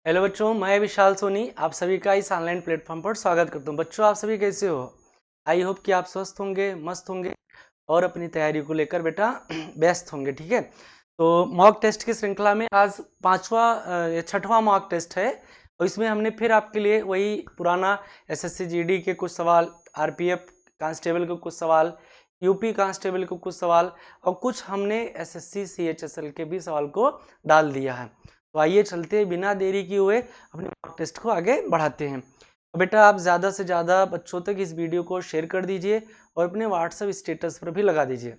Hello बच्चों, मैं विशाल सोनी आप सभी का इस ऑनलाइन प्लेटफॉर्म पर स्वागत करता हूं। बच्चों, आप सभी कैसे हो? आई होप कि आप स्वस्थ होंगे, मस्त होंगे और अपनी तैयारी को लेकर बेटा व्यस्त होंगे। ठीक है, तो मॉक टेस्ट की श्रृंखला में आज छठवां मॉक टेस्ट है और इसमें हमने फिर आपके लिए वही पुराना एसएससी जीडी के कुछ सवाल, आरपीएफ कांस्टेबल के कुछ सवाल, यूपी कांस्टेबल के कुछ सवाल और कुछ हमने एसएससी सीएचएसएल के भी सवाल को डाल दिया है। तो आइए चलते हैं, बिना देरी किए हुए अपने मॉक टेस्ट को आगे बढ़ाते हैं। तो बेटा आप ज़्यादा से ज़्यादा बच्चों तक इस वीडियो को शेयर कर दीजिए और अपने व्हाट्सएप स्टेटस पर भी लगा दीजिए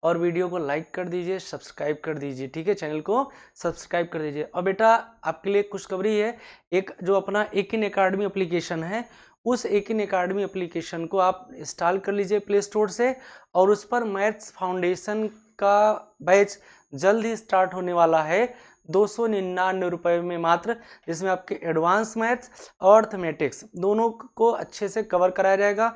और वीडियो को लाइक कर दीजिए, सब्सक्राइब कर दीजिए। ठीक है, चैनल को सब्सक्राइब कर दीजिए। और बेटा आपके लिए खुशखबरी है, एक जो अपना एक इन अकेडमी एप्लीकेशन है, उस एक इन अकेडमी एप्लीकेशन को आप इंस्टॉल कर लीजिए प्ले स्टोर से और उस पर मैथ्स फाउंडेशन का बैच जल्द ही स्टार्ट होने वाला है 299 रुपये में मात्र, जिसमें आपके एडवांस मैथ्स और अर्थमेटिक्स दोनों को अच्छे से कवर कराया जाएगा,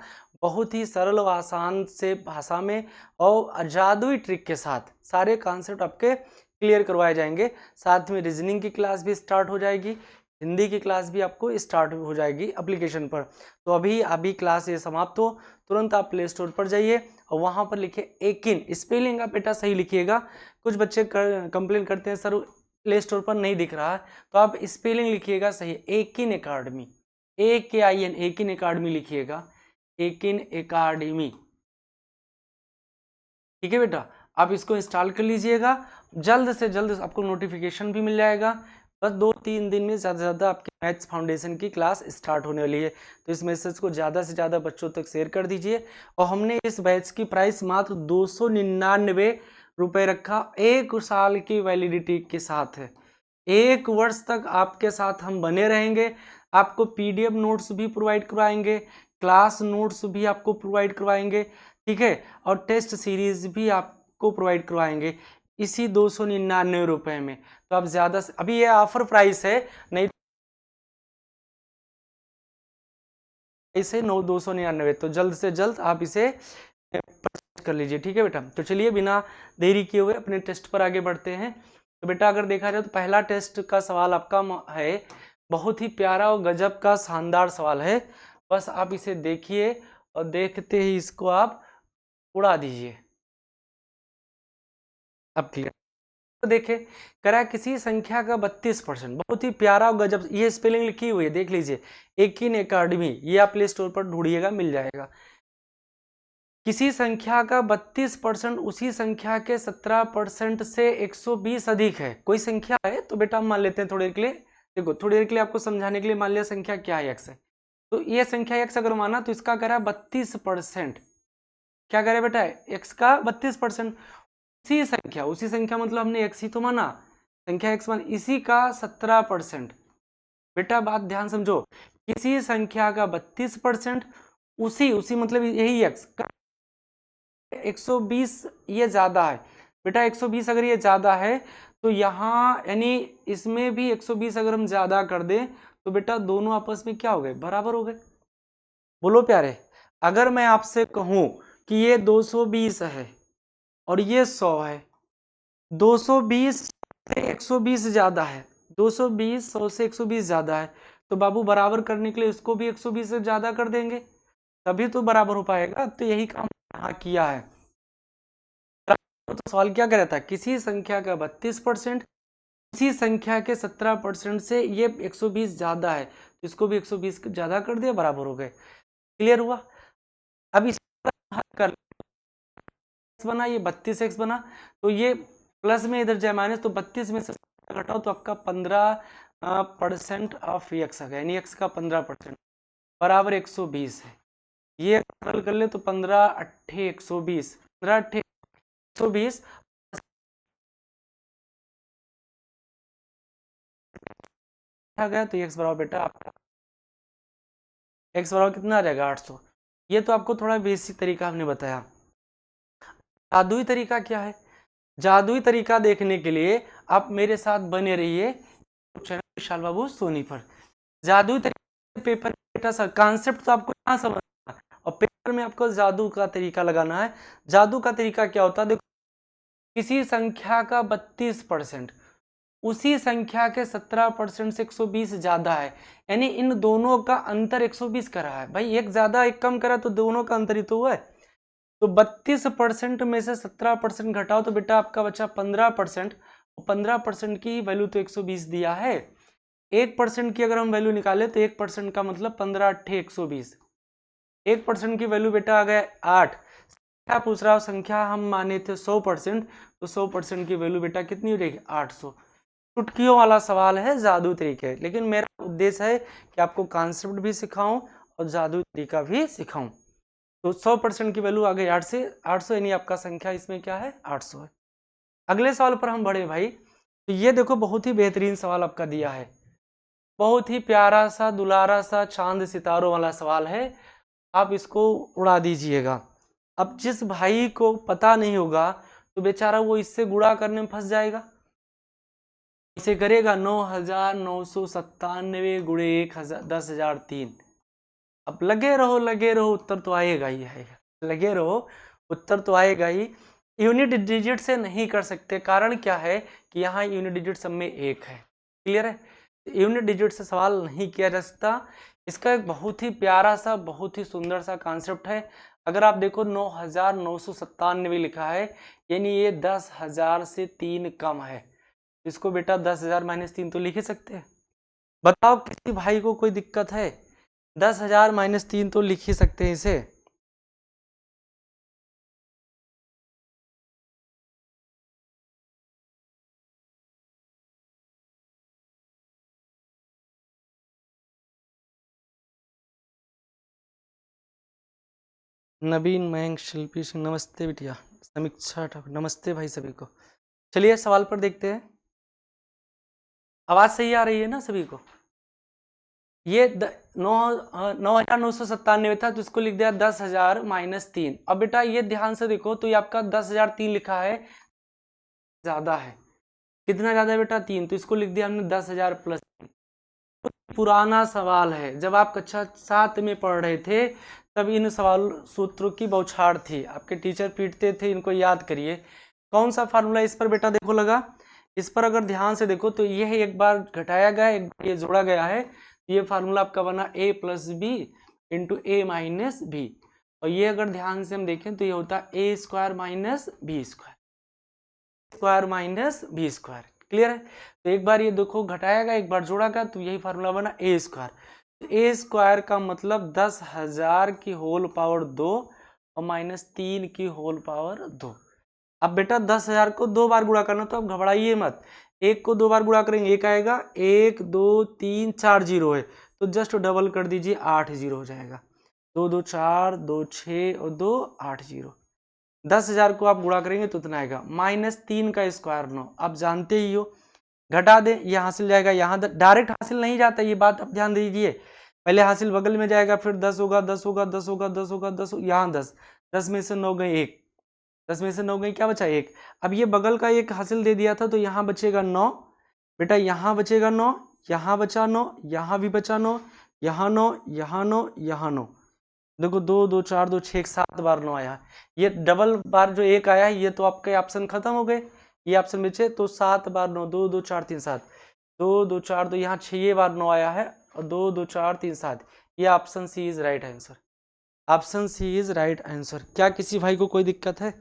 बहुत ही सरल और आसान से भाषा में और जादुई ट्रिक के साथ सारे कॉन्सेप्ट आपके क्लियर करवाए जाएंगे। साथ में रीजनिंग की क्लास भी स्टार्ट हो जाएगी, हिंदी की क्लास भी आपको स्टार्ट हो जाएगी एप्लीकेशन पर। तो अभी क्लास ये समाप्त हो, तुरंत आप प्ले स्टोर पर जाइए और वहाँ पर लिखिए एकिन, स्पेलिंग आप बेटा सही लिखिएगा। कुछ बच्चे कंप्लेन करते हैं सर प्ले स्टोर पर नहीं दिख रहा है, तो आप स्पेलिंग लिखिएगा सही, Eakin academy, AKIN, Eakin academy लिखिएगा, एकिन अकाडमी। ठीक है बेटा, आप इसको इंस्टॉल कर लीजिएगा, जल्द से जल्द आपको नोटिफिकेशन भी मिल जाएगा। बस 2-3 दिन में ज़्यादा से ज़्यादा आपकी मैथ्स फाउंडेशन की क्लास स्टार्ट होने वाली है। तो इस मैसेज को ज़्यादा से ज़्यादा बच्चों तक शेयर कर दीजिए। और हमने इस बैच की प्राइस मात्र 299 रुपये रखा, 1 साल की वैलिडिटी के साथ है। 1 वर्ष तक आपके साथ हम बने रहेंगे, आपको PDF नोट्स भी प्रोवाइड करवाएंगे, क्लास नोट्स भी आपको प्रोवाइड करवाएंगे। ठीक है, और टेस्ट सीरीज भी आपको प्रोवाइड करवाएंगे इसी 299 रुपये में। तो आप ज़्यादा से, अभी ये ऑफर प्राइस है, नहीं इसे 299, तो जल्द से जल्द आप इसे परचेज कर लीजिए। ठीक है बेटा, तो चलिए बिना देरी किए हुए अपने टेस्ट पर आगे बढ़ते हैं। तो बेटा अगर देखा जाए तो पहला टेस्ट का सवाल आपका है, बहुत ही प्यारा और गजब का शानदार सवाल है। बस आप इसे देखिए और देखते ही इसको आप उड़ा दीजिए। अब क्लियर तो देखे, करा किसी संख्या का 32%, बहुत ही प्यारा और गजब, ये स्पेलिंग लिखी हुई है देख लीजिए, एकिन अकाडमी, ये आप प्ले स्टोर पर ढूंढिएगा मिल जाएगा। किसी संख्या का 32% उसी संख्या के 17% से 120 अधिक है। कोई संख्या है तो बेटा हम मान लेते हैं थोड़ी देर के लिए, देखो थोड़ी देर के लिए आपको समझाने के लिए, मान लिया संख्या क्या है, x है, तो ये संख्या x अगर माना तो इसका करा 32%, क्या करे बेटा x का 32%, उसी संख्या मतलब हमने x ही तो माना, संख्या x मान, इसी का 17%। बेटा बात ध्यान समझो, किसी संख्या का 32%, उसी मतलब यही x का 120 ये ज्यादा है। बेटा 120 अगर ये ज्यादा है तो यहाँ यानी इसमें भी 120 अगर हम ज्यादा कर दें तो बेटा दोनों आपस में क्या हो गए, बराबर हो गए। बोलो प्यारे, अगर मैं आपसे कहूं कि ये 220 है और ये 100 है, 220 से 120 ज्यादा है, 220 100 से 120 ज्यादा है, तो बाबू बराबर करने के लिए इसको भी 120 से ज्यादा कर देंगे, तभी तो बराबर हो पाएगा। तो यही काम यहाँ किया है। तो सवाल क्या कर रहा था, किसी संख्या का 32%, इसी संख्या के 17% से ये 120 ज्यादा है, तो इसको भी 120 ज्यादा कर दिया, बराबर हो गए। क्लियर हुआ? अब इस कर बना, ये 32x बना, तो ये प्लस में इधर जाए माइनस, तो 32 में से घटाओ तो आपका 15% ऑफ x आ गया, यानी x का 15% बराबर 120 है। ये सरल कर ले तो 15 अट्ठे 120, 15 अट्ठे 120 आ गया, तो x बराबर बेटा आपका x बराबर कितना आ जाएगा, 800। ये तो आपको थोड़ा बेसिक तरीका हमने बताया। जादुई तरीका क्या है, जादुई तरीका देखने के लिए आप मेरे साथ बने रहिए चैनल विशाल बाबू सोनी पर। जादुई तरीका पेपर बेटा सर, कॉन्सेप्ट तो आपको यहाँ समझना है और पेपर में आपको जादू का तरीका लगाना है। जादू का तरीका क्या होता है, देखो किसी संख्या का 32%, उसी संख्या के 17% से 120 ज्यादा है, यानी इन दोनों का अंतर 120 का रहा है। भाई एक ज्यादा एक कम करा तो दोनों का अंतर ही तो हुआ है। तो 32% में से 17% घटाओ तो बेटा आपका बचा 15%। 15% की वैल्यू तो 120 दिया है। 1% की अगर हम वैल्यू निकाले तो 1% का मतलब 15 अट्ठे 120। 1% की वैल्यू बेटा आ गया 8। क्या पूछ रहा हो, संख्या हम माने थे 100%, तो 100% की वैल्यू बेटा कितनी हो जाएगी 800। चुटकियों वाला सवाल है, जादू तरीके, लेकिन मेरा उद्देश्य है कि आपको कॉन्सेप्ट भी सिखाऊं और जादू तरीका भी सिखाऊं। तो 100% की वैल्यू आ गई 8 से 800, यानी आपका संख्या इसमें क्या है 800 है। अगले सवाल पर हम बढ़े भाई। तो ये देखो बहुत ही बेहतरीन सवाल आपका दिया है, बहुत ही प्यारा सा दुलारा सा चांद सितारों वाला सवाल है, आप इसको उड़ा दीजिएगा। अब जिस भाई को पता नहीं होगा तो बेचारा वो इससे गुणा करने में फंस जाएगा। इसे करेगा 9997 गुणे 10,003। अब लगे रहो उत्तर तो आएगा ही आएगा, लगे रहो उत्तर तो आएगा ही। यूनिट डिजिट से नहीं कर सकते, कारण क्या है कि यहाँ यूनिट डिजिट सब में 1 है। क्लियर है, यूनिट डिजिट से सवाल नहीं किया जा सकता। इसका एक बहुत ही प्यारा सा बहुत ही सुंदर सा कॉन्सेप्ट है। अगर आप देखो 9997 लिखा है, यानी ये 10,000 से 3 कम है। इसको बेटा 10,000 - 3 तो लिख ही सकते हैं। बताओ किसी भाई को कोई दिक्कत है? 10,000 - 3 तो लिख ही सकते हैं इसे। नवीन, मयंक, शिल्पी सिंह, नमस्ते बिटिया। समीक्षा ठाकुर, नमस्ते भाई सभी को। चलिए सवाल पर देखते हैं। आवाज सही आ रही है ना सभी को? ये 9,997 था, तो इसको लिख दिया 10,000 - 3। अब बेटा ये ध्यान से देखो, तो ये आपका 10,003 लिखा है, ज्यादा है। कितना ज्यादा है बेटा? 3। तो इसको लिख दिया हमने 10,000 + 3। पुराना सवाल है, जब आप कक्षा 7 में पढ़ रहे थे तब इन सवाल सूत्रों की बौछार थी, आपके टीचर पीटते थे, इनको याद करिए। कौन सा फार्मूला इस पर बेटा देखो लगा? इस पर अगर ध्यान से देखो तो यह एक बार घटाया गया, एक बार ये जोड़ा गया है। ये फार्मूला आपका बना a + b × a - b, और ये अगर ध्यान से हम देखें तो ये होता है a² - b² -b²। क्लियर है? तो एक बार ये देखो घटाया गया, एक बार जोड़ा गया, तो यही फार्मूला बना a²। a² का मतलब 10,000 की होल पावर 2 और -3 की होल पावर 2। अब बेटा 10,000 को 2 बार गुणा करना, तो अब घबराइए मत। 1 को 2 बार गुणा करेंगे 1 आएगा, 1 2 3 4 जीरो है, तो जस्ट डबल कर दीजिए 8 जीरो हो जाएगा। 2 2 4 2 6 और 2 8 जीरो। 10,000 को आप गुणा करेंगे तो उतना आएगा। -3 का स्क्वायर 9, आप जानते ही हो, घटा दें ये हासिल जाएगा, यहाँ डायरेक्ट हासिल नहीं जाता, ये बात आप ध्यान दीजिए। पहले हासिल बगल में जाएगा, फिर 10 होगा 10 होगा 10 होगा 10 होगा 10, यहाँ 10, 10 में से 9 गए 1, 10 में से 9 गई, क्या बचा 1। अब ये बगल का एक हासिल दे दिया था, तो यहाँ बचेगा 9 बेटा, यहाँ बचेगा 9, यहाँ बचा 9, यहाँ भी बचा 9, यहाँ 9, यहाँ 9, यहाँ 9। देखो 2 2 4 2 6 7 बार 9 आया। ये डबल बार जो 1 आया है, ये तो आपके ऑप्शन खत्म हो गए, ये ऑप्शन बचे, तो 7 बार 9, 2 2 4 3 7, 2 2 4 2, यहाँ 6 बार 9 आया है, और 2 2 4 3 7। ये option c is right answer, option c is right answer. क्या किसी भाई को कोई दिक्कत है?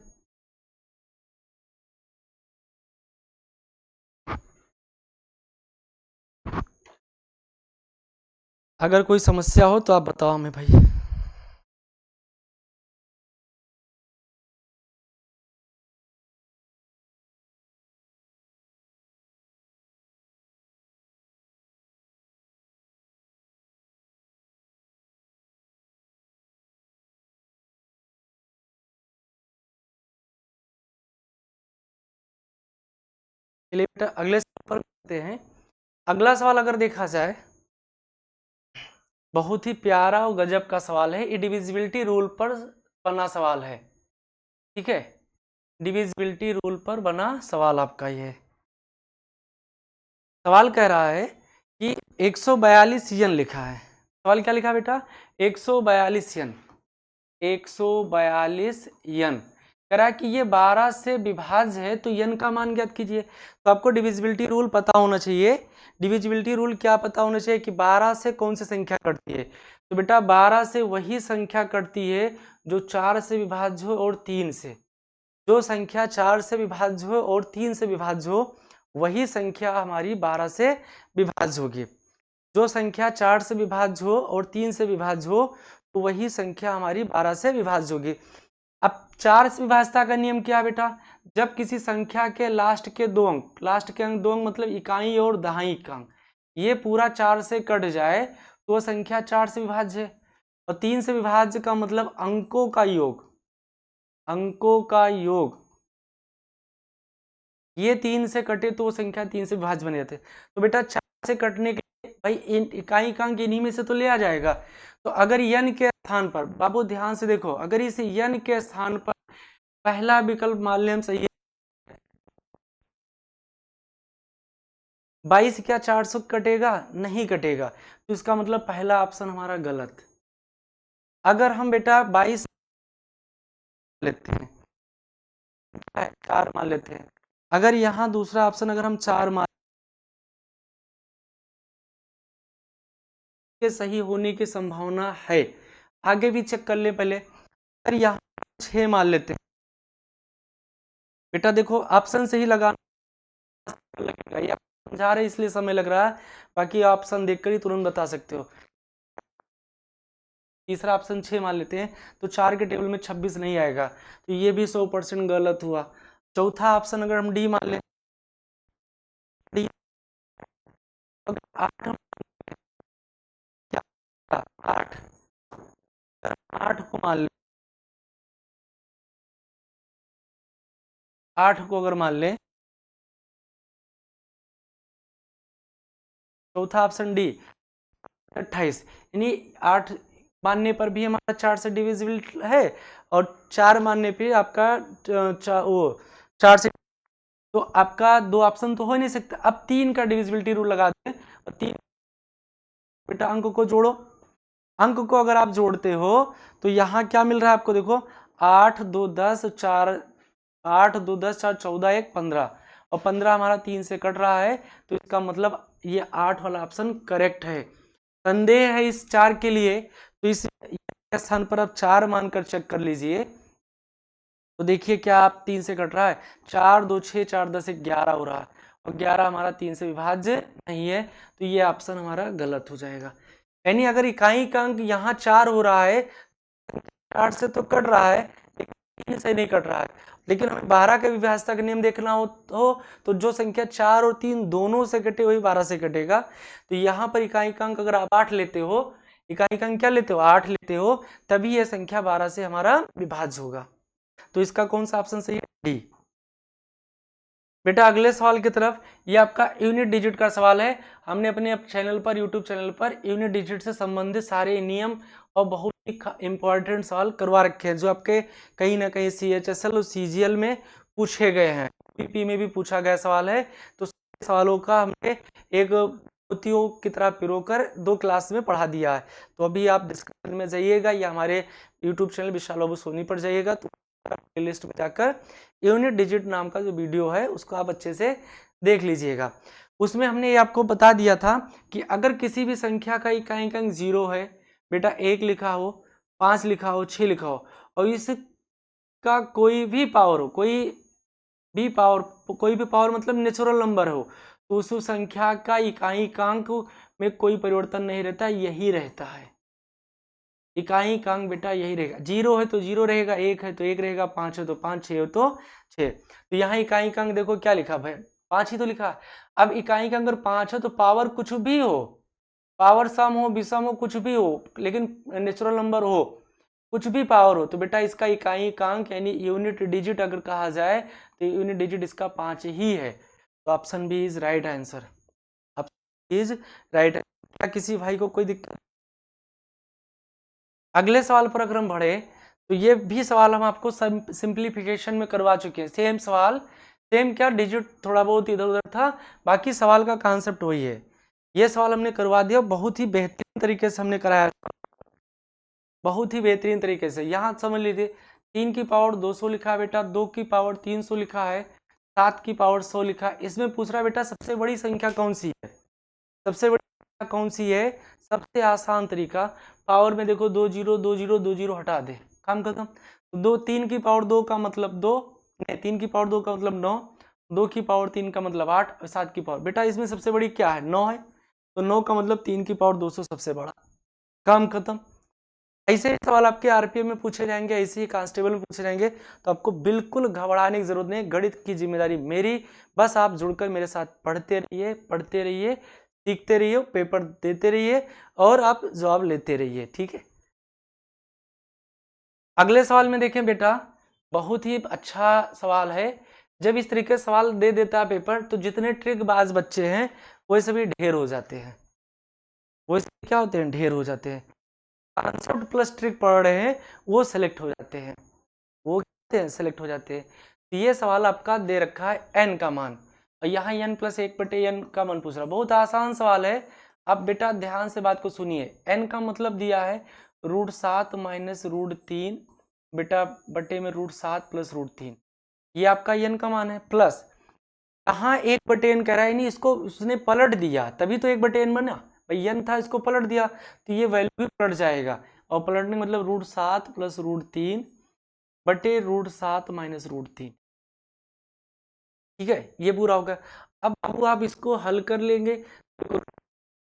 अगर कोई समस्या हो तो आप बताओ हमें भाई। चलिए बेटा अगले सवाल पर करते हैं। अगला सवाल अगर देखा जाए, बहुत ही प्यारा और गजब का सवाल है, ये डिविजिबिलिटी रूल पर बना सवाल है। ठीक है, डिविजिबिलिटी रूल पर बना सवाल आपका ये सवाल कह रहा है कि 142 यन लिखा है। सवाल क्या लिखा बेटा? 142 यन, 142 यन, करा कि ये 12 से विभाज्य है, तो n का मान ज्ञात कीजिए। तो आपको डिविजिबिलिटी रूल पता होना चाहिए। डिविजिबिलिटी रूल क्या पता होना चाहिए कि 12 से कौन सी संख्या कटती है। तो बेटा 12 से वही संख्या कटती है जो 4 से विभाज्य हो और 3 से। जो संख्या 4 से विभाज्य हो और 3 से विभाज्य हो वही संख्या हमारी 12 से विभाज्य होगी। जो संख्या 4 से विभाज्य हो और 3 से विभाज्य हो तो वही संख्या हमारी 12 से विभाज्य होगी। अब 4 से विभाज्यता का नियम क्या है बेटा, जब किसी संख्या के लास्ट के दो अंक, लास्ट के अंक दो अंक मतलब इकाई और दहाई अंक, ये पूरा 4 से कट जाए तो वह संख्या 4 से विभाज्य है। और 3 से विभाज्य का मतलब अंकों का योग, अंकों का योग, ये 3 से कटे तो वो संख्या 3 से विभाज्य बने जाते। तो बेटा 4 से कटने के लिए भाई इकाई अंक इन्हीं में से तो ले आ जाएगा। तो अगर n के स्थान पर, बाबू ध्यान से देखो, अगर इस n के स्थान पर पहला विकल्प मान लें हम सही है, 22 क्या 400 कटेगा? नहीं कटेगा। तो इसका मतलब पहला ऑप्शन हमारा गलत। अगर हम बेटा 22 लेते हैं, 4 मान लेते हैं, अगर यहाँ दूसरा ऑप्शन अगर हम 4 मान के सही होने की संभावना है, आगे भी चेक कर ले पहले। अगर यहाँ 6 मान लेते हैं, बेटा देखो ऑप्शन से ही लगाना लगेगा, ये समझा रहे इसलिए समय लग रहा है, बाकी ऑप्शन देखकर ही तुरंत बता सकते हो। तीसरा ऑप्शन 6 मान लेते हैं तो 4 के टेबल में 26 नहीं आएगा, तो ये भी 100% गलत हुआ। चौथा ऑप्शन अगर हम डी मान लें, डी 8 8 8 को मान ले, 8 को अगर मान लें, चौथा ऑप्शन डी 28, यानी 8 मानने पर भी हमारा 4 से डिविजिबल है और 4 मानने पे आपका वो 4 से, तो आपका दो ऑप्शन तो हो नहीं सकता। अब 3 का डिविजिबिलिटी रूल लगा दें और 3 बेटा अंक को जोड़ो, अंक को अगर आप जोड़ते हो तो यहाँ क्या मिल रहा है आपको, देखो 8 2 10 4, 8 2 10 4 14 1 15 और 15 हमारा 3 से कट रहा है, तो इसका मतलब ये 8 वाला ऑप्शन करेक्ट है। संदेह है इस 4 के लिए, तो इस स्थान पर आप 4 मानकर चेक कर लीजिए। तो देखिए क्या आप 3 से कट रहा है, 4 2 6 4 10 11 हो रहा है और 11 हमारा 3 से विभाज्य नहीं है, तो ये ऑप्शन हमारा गलत हो जाएगा। यानी अगर इकाई का अंक यहाँ 4 हो रहा है, 4 से तो कट रहा है लेकिन 3 से नहीं कट रहा है, लेकिन हमें 12 का विभाज्यता का नियम देखना हो तो जो संख्या 4 और 3 दोनों से कटे वही 12 से कटेगा। तो यहाँ पर इकाई का अंक अगर आप 8 लेते हो, इकाई का अंक क्या लेते हो 8 लेते हो, तभी यह संख्या 12 से हमारा विभाज्य होगा। तो इसका कौन सा ऑप्शन सही है? डी। बेटा अगले सवाल की तरफ, ये आपका यूनिट डिजिट का सवाल है। हमने अपने चैनल पर, YouTube channel per unit digit से संबंधित सारे नियम और बहुत ही इंपॉर्टेंट सवाल करवा रखे हैं, जो आपके कहीं ना कहीं CHSL और CGL में पूछे गए हैं, PP में भी पूछा गया सवाल है। तो सवालों का हमने एक मोतियों की तरह पिरोकर 2 क्लास में पढ़ा दिया है। तो अभी आप डिस्क्रिप्शन में जाइएगा या हमारे यूट्यूब चैनल विशाल बाबू सोनी पर जाइएगा, तो प्लेलिस्ट में जाकर यूनिट डिजिट नाम का जो वीडियो है उसको आप अच्छे से देख लीजिएगा। उसमें हमने ये आपको बता दिया था कि अगर किसी भी संख्या का इकाई अंक 0 है, बेटा 1 लिखा हो, 5 लिखा हो, 6 लिखा हो और इसका कोई भी पावर हो, कोई भी पावर मतलब नेचुरल नंबर हो, तो उस संख्या का इकाई अंक में कोई परिवर्तन नहीं रहता, यही रहता है। इकाई अंक बेटा यही रहेगा, 0 है तो 0 रहेगा, 1 है तो 1 रहेगा, 5 है तो 5, 6 है तो 6। तो यहाँ इकाई अंक देखो क्या लिखा भाई, 5 ही तो लिखा। अब इकाई अंक अगर 5 है तो पावर कुछ भी हो, पावर सम हो, विषम हो, कुछ भी हो, लेकिन नेचुरल नंबर हो, कुछ भी पावर हो, तो बेटा इसका इकाई अंक यानी यूनिट डिजिट अगर कहा जाए तो यूनिट डिजिट इसका 5 ही है। तो option b is right answer, option is right. क्या किसी भाई को कोई दिक्कत? अगले सवाल पर अगर हम बढ़े तो ये भी सवाल हम आपको सिंप्लीफिकेशन में करवा चुके हैं। सेम सवाल, सेम क्या डिजिट थोड़ा बहुत इधर उधर था, बाकी सवाल का कॉन्सेप्ट वही है। ये सवाल हमने करवा दिया, बहुत ही बेहतरीन तरीके से हमने कराया, बहुत ही बेहतरीन तरीके से। यहाँ समझ लीजिए 3 की पावर 200 लिखा है बेटा, 2 की पावर 300 लिखा है, 7 की पावर 100 लिखा है। इसमें पूछ रहा है बेटा सबसे बड़ी संख्या कौन सी है, सबसे बड़ी संख्या कौन सी है। सबसे आसान तरीका, पावर में देखो 2 जीरो 2 जीरो 2 जीरो हटा दे, काम खत्म। 2 3 की पावर 2 का मतलब 2, नहीं 3 की पावर 2 का मतलब 9, 2 की पावर 3 का मतलब 8 और 7 की पावर, बेटा इसमें सबसे बड़ी क्या है, 9 है, तो 9 का मतलब 3 की पावर 200 सबसे बड़ा, काम खत्म। ऐसे ही सवाल आपके आरपीएम में पूछे जाएंगे, ऐसे ही कांस्टेबल में पूछे जाएंगे, तो आपको बिल्कुल घबराने की जरूरत नहीं, गणित की जिम्मेदारी मेरी, बस आप जुड़कर मेरे साथ पढ़ते रहिए, सीखते रहिए, पेपर देते रहिए और आप जवाब लेते रहिए, ठीक है। अगले सवाल में देखें बेटा, बहुत ही अच्छा सवाल है। जब इस तरीके से सवाल दे देता है पेपर, तो जितने ट्रिकबाज बच्चे हैं वो सभी ढेर हो जाते हैं, वो क्या होते हैं, ढेर हो जाते हैं। कॉन्सेप्ट प्लस ट्रिक पढ़ रहे हैं वो सेलेक्ट हो जाते हैं, वो सेलेक्ट हो जाते हैं। तो ये सवाल आपका दे रखा है n का मान, और यहाँ n प्लस 1/n का मान पूछ रहा है। बहुत आसान सवाल है, अब बेटा ध्यान से बात को सुनिए। n का मतलब दिया है √7 माइनस √3 बेटा बटे में √7 प्लस √3, ये आपका n का मान है। प्लस यहाँ 1/n कह रहा है, नहीं इसको उसने पलट दिया तभी तो 1/n बना, भाई n था इसको पलट दिया तो ये वैल्यू भी पलट जाएगा, और पलटने मतलब √7 प्लस √3 बटे √7 माइनस √3, ठीक है, ये पूरा होगा। अब बाबू आप इसको हल कर लेंगे,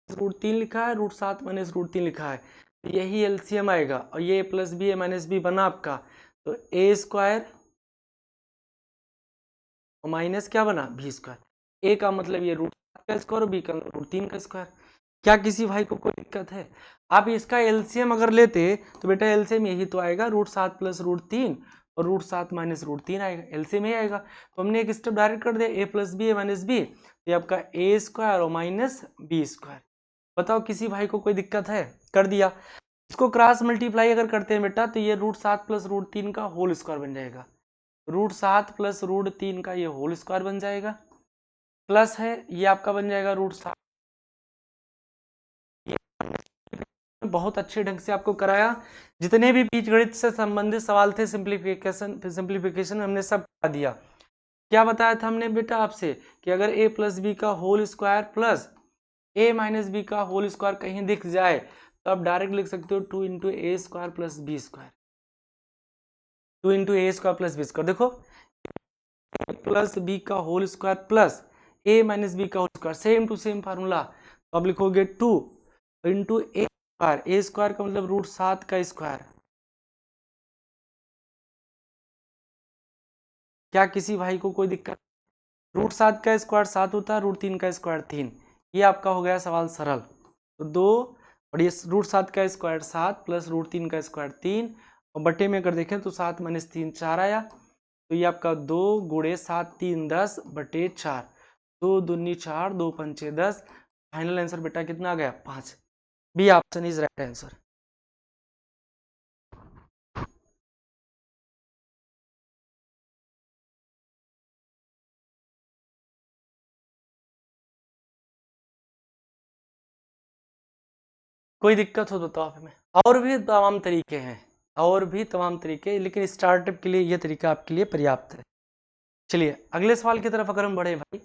√3 लिखा है, √7 माइनस √3 लिखा है, तो यही एलसीएम आएगा, और ये प्लस बी ए माइनस बी बना आपका, तो ए स्क्वायर और माइनस क्या बना बी स्क्वायर। ए का मतलब ये √7 का स्क्वायर और बी का √3 का स्क्वायर। क्या किसी भाई को कोई दिक्कत है। आप इसका एलसीएम अगर लेते तो बेटा एलसीएम यही तो आएगा, √7 प्लस √3 और √7 माइनस √3 आएगा, एलसीएम ही आएगा। तो हमने एक स्टेप डायरेक्ट कर दिया, ए प्लस बी ए माइनस बी, ये आपका ए स्क्वायर और माइनस बी स्क्वायर। बताओ किसी भाई को कोई दिक्कत है, कर दिया। इसको क्रॉस मल्टीप्लाई अगर करते हैं बेटा, तो ये √7 प्लस √3 का होल स्क्वायर बन जाएगा, √7 प्लस √3 का ये होल स्क्वायर बन जाएगा, प्लस है ये आपका बन जाएगा √7। बहुत अच्छे ढंग से आपको कराया, जितने भी बीजगणित से संबंधित सवाल थे, सिंप्लीफिकेशन हमने सब करा दिया। क्या बताया था हमने बेटा आपसे कि अगर a प्लस बी का whole square plus a minus B का होल स्क्वायर कहीं दिख जाए तो आप डायरेक्ट लिख सकते हो 2 into A square plus B square, 2 into A square plus B square. देखो a प्लस बी का whole square plus a minus B का whole square, same to same formula, तो आप लिखोगे 2 into A square, A square का मतलब √7 का square. क्या किसी भाई को कोई दिक्कत। √7 का स्क्वायर 7 होता है, √3 का स्क्वायर 3, ये आपका हो गया सवाल सरल। तो 2 और ये √7 का स्क्वायर 7 प्लस √3 का स्क्वायर 3, और बटे में अगर देखें तो 7 माइनस 3 4 आया, तो ये आपका 2 गुणे 7 3 10 बटे 4, 2 दूनी 4 2 पंचे 10, फाइनल आंसर बेटा कितना आ गया 5। B option is right answer. कोई दिक्कत हो तो आप हमें, और भी तमाम तरीके हैं, और भी तमाम तरीके, लेकिन स्टार्टअप के लिए ये तरीका आपके लिए पर्याप्त है। चलिए अगले सवाल की तरफ अगर हम बढ़े भाई,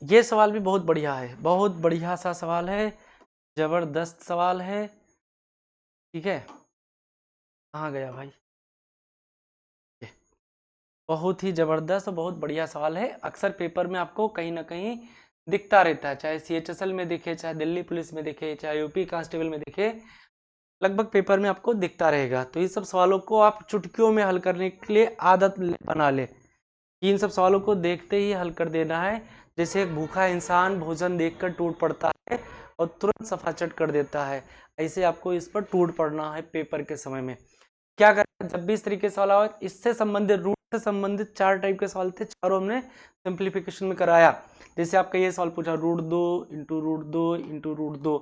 ये सवाल भी बहुत बढ़िया है, बहुत बढ़िया सा सवाल है, जबरदस्त सवाल है, ठीक है। कहाँ गया भाई, बहुत ही जबरदस्त और बहुत बढ़िया सवाल है, अक्सर पेपर में आपको कहीं ना कहीं दिखता रहता है, चाहे CHSL में दिखे, चाहे दिल्ली पुलिस में दिखे, चाहे यूपी कांस्टेबल में दिखे, लगभग पेपर में आपको दिखता रहेगा। तो इन सब सवालों को आप चुटकियों में हल करने के लिए आदत बना ले, इन सब सवालों को देखते ही हल कर देना है। जैसे एक भूखा इंसान भोजन देखकर टूट पड़ता है और तुरंत सफाचट कर देता है, ऐसे आपको इस पर टूट पड़ना है पेपर के समय में। क्या करना, जब भी इस तरीके से सवाल आए, इससे संबंधित रूट से संबंधित 4 टाइप के सवाल थे, चारों हमने सिंप्लीफिकेशन में कराया। जैसे आपका ये सवाल पूछा √2 इंटू √2 इंटू √2,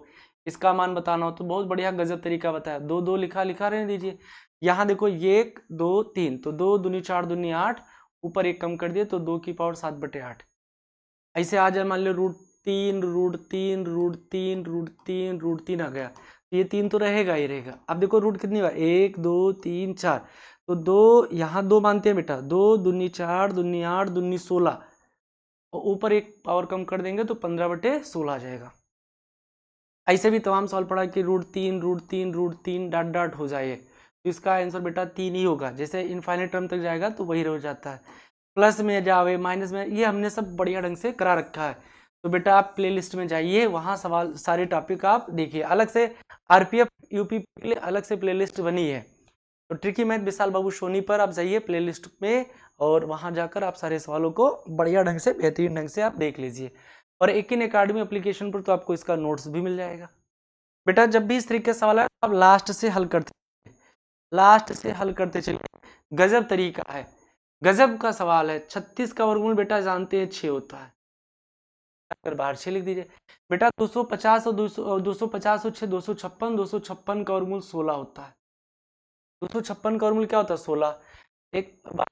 इसका मान बताना हो तो बहुत बढ़िया गजब तरीका बताया, 2 2 लिखा रहने दीजिए। यहाँ देखो 1 2 3, तो 2 दूनी 4 दूनी 8, ऊपर एक कम कर दिए तो 2 की पावर 7 बटे 8। ऐसे आ जाए मान लो √3 √3 √3 √3 √3 आ गया, ये 3 तो रहेगा ही रहेगा। अब देखो रूट कितनी हुआ, 1 2 3 4, तो 2 यहाँ 2 मानते हैं बेटा, 2 दूनी 4 दूनी 8 दूनी 16, और ऊपर एक पावर कम कर देंगे तो 15/16 आ जाएगा। ऐसे भी तमाम सवाल पढ़ा कि रूट 3 डॉट डॉट हो जाए, तो इसका आंसर बेटा 3 ही होगा। जैसे इनफाइनाइट टर्म तक जाएगा तो वही रह जाता है, प्लस में जावे माइनस में, ये हमने सब बढ़िया ढंग से करा रखा है। तो बेटा आप प्लेलिस्ट में जाइए, वहाँ सवाल सारे टॉपिक आप देखिए। अलग से आरपीएफ यूपी के लिए अलग से प्लेलिस्ट बनी है, तो ट्रिकी मैथ विशाल बाबू सोनी पर आप जाइए प्लेलिस्ट में, और वहाँ जाकर आप सारे सवालों को बढ़िया ढंग से बेहतरीन ढंग से आप देख लीजिए। और एक इन अकेडमी एप्लीकेशन पर तो आपको इसका नोट्स भी मिल जाएगा। बेटा जब भी इस तरीके का सवाल है आप लास्ट से हल करते चलिए, गजब तरीका है, गजब का सवाल है। 36 का वर्गमूल बेटा जानते हैं 6 होता है, अगर बाहर 6 लिख दीजिए। बेटा 250 और 250 और 6 256, 256 का वर्गमूल 16 होता है। 256 का वर्गमूल क्या होता है, 16। एक बार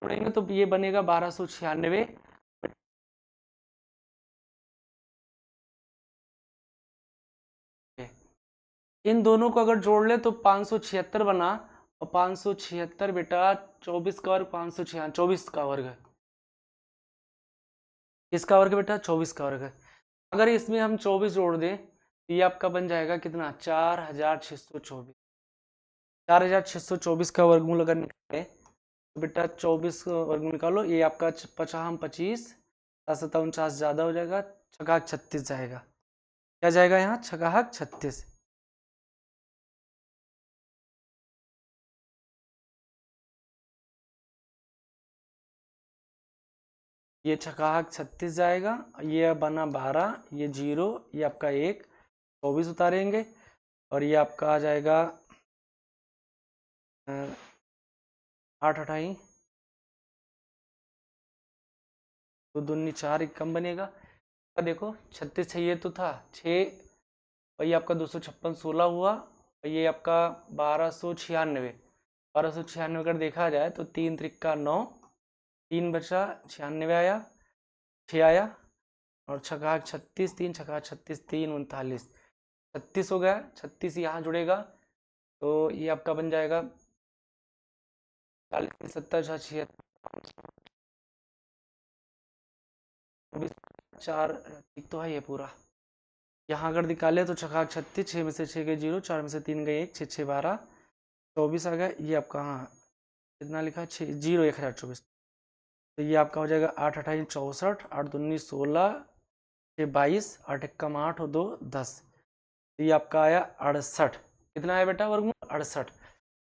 जोड़ेंगे तो ये बनेगा 1296। इन दोनों को अगर जोड़ ले तो 576 बना, और 576 बेटा 24 का वर्ग 596, 24 का वर्ग है, इसका वर्ग बेटा 24 का वर्ग है। अगर इसमें हम 24 जोड़ दें तो ये आपका बन जाएगा कितना, 4624। 4624 का वर्गमूल अगर निकाले तो बेटा 24 वर्गमूल निकालो, ये आपका 25 7 49 ज्यादा हो जाएगा, छकाक 36 जाएगा। क्या जाएगा यहाँ, छकाक 36। ये छकाक 36 जाएगा, ये बना 12, ये 0, ये आपका 1, 24 उतारेंगे, और ये आपका आ जाएगा 8 अठाई, तो दूनी 4, एक कम बनेगा। देखो 36 चाहिए तो था 6, और ये आपका 256 16 हुआ, और ये आपका 1296। 1296 अगर देखा जाए तो 3 त्रिक्का 9, 3 बचा 96 आया, 6 आया, और छक्का 36, 3 छक्का 36, 3 39, 36 हो गया। 36 यहाँ जुड़ेगा तो ये आपका बन जाएगा 40 70 76 4, ठीक तो है ये पूरा। यहाँ अगर निकाले तो छक्का 36, 6 में से 6 गए 0, 4 में से 3 गए 1, 6 6 12, 24 आ गया। ये आपका हाँ कितना लिखा, 6 0 1024, तो ये आपका हो जाएगा 8 28 64, 8 दूनी 16, 6 22, 8 एकम 8 और 2 10, तो ये आपका आया 68। कितना है बेटा वर्गमूल, 68।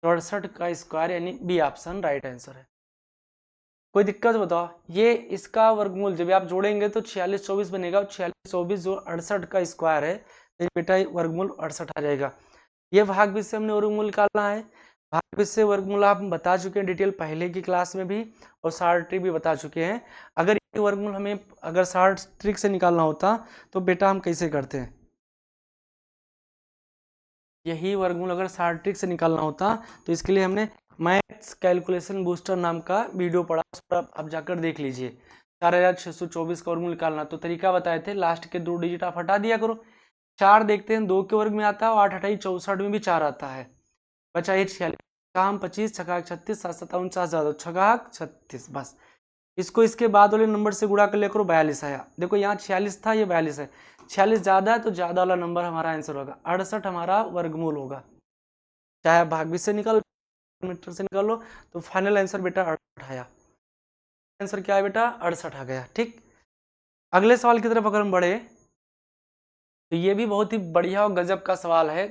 तो 68 का स्क्वायर यानी बी ऑप्शन राइट आंसर है। कोई दिक्कत बताओ, ये इसका वर्गमूल जब आप जोड़ेंगे तो 46 24 बनेगा, 46 24 जो 68 का स्क्वायर है, तो बेटा वर्गमूल 68 आ जाएगा। ये भाग से हमने वर्गमूल निकालना है। भाग से वर्गमूल आप बता चुके हैं डिटेल पहले की क्लास में भी, और शॉर्ट ट्रिक भी बता चुके हैं। अगर ये वर्गमूल हमें अगर शॉर्ट ट्रिक से निकालना होता तो बेटा हम कैसे करते हैं, यही वर्गमूल अगर शॉर्ट ट्रिक से निकालना होता तो इसके लिए हमने मैथ्स कैलकुलेशन बूस्टर नाम का वीडियो पढ़ा, उस पर आप जाकर देख लीजिए। 4624 का वर्गमूल निकालना तो तरीका बताए थे, लास्ट के 2 डिजिट आप हटा दिया करो। 4 देखते हैं 2 के वर्ग में आता है, 8 28 64 में भी 4 आता है, बचा ये 46, काम 25, छकाक 36, 7 7 49 ज्यादा, छकाक 36 बस। इसको इसके बाद वाले नंबर से गुणा कर लिया करो, 42 आया। देखो यहाँ 46 था, ये 42 है, 46 ज्यादा है तो ज्यादा वाला नंबर हमारा आंसर होगा, 68 हमारा वर्गमूल होगा। चाहे भाग से निकाल मीटर से निकालो, तो फाइनल आंसर बेटा 68 आया। आंसर क्या है बेटा, 68 आ गया। ठीक, अगले सवाल की तरफ अगर हम बढ़े तो ये भी बहुत ही बढ़िया और गजब का सवाल है।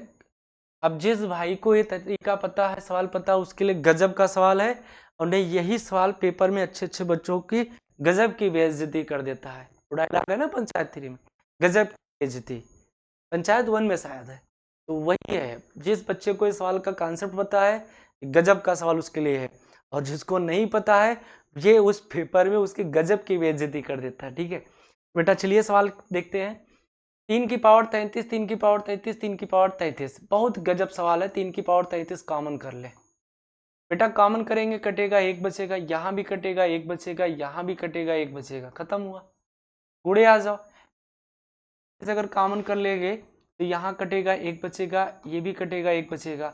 अब जिस भाई को ये तरीका पता है, सवाल पता है, उसके लिए गजब का सवाल है, और नहीं यही सवाल पेपर में अच्छे अच्छे बच्चों की गजब की बेइज्जती कर देता है। डायलॉग है ना पंचायत 3 में, गजब की बेइज्जती, पंचायत 1 में शायद है, तो वही है। जिस बच्चे को इस सवाल का कॉन्सेप्ट पता है, गजब का सवाल उसके लिए है, और जिसको नहीं पता है ये उस पेपर में उसकी गजब की बेइज्जती कर देता है। ठीक है बेटा, चलिए सवाल देखते हैं। 3 की पावर 33, 3 की पावर 33, 3 की पावर 33, बहुत गजब सवाल है। 3 की पावर 33 कॉमन कर ले बेटा, कॉमन करेंगे कटेगा 1 बचेगा, यहाँ भी कटेगा 1 बचेगा, यहाँ भी कटेगा 1 बचेगा, खत्म हुआ। गुड़े आ जाओ, इसे अगर कॉमन कर लेंगे तो यहाँ कटेगा, एक बचेगा, ये भी कटेगा, एक बचेगा।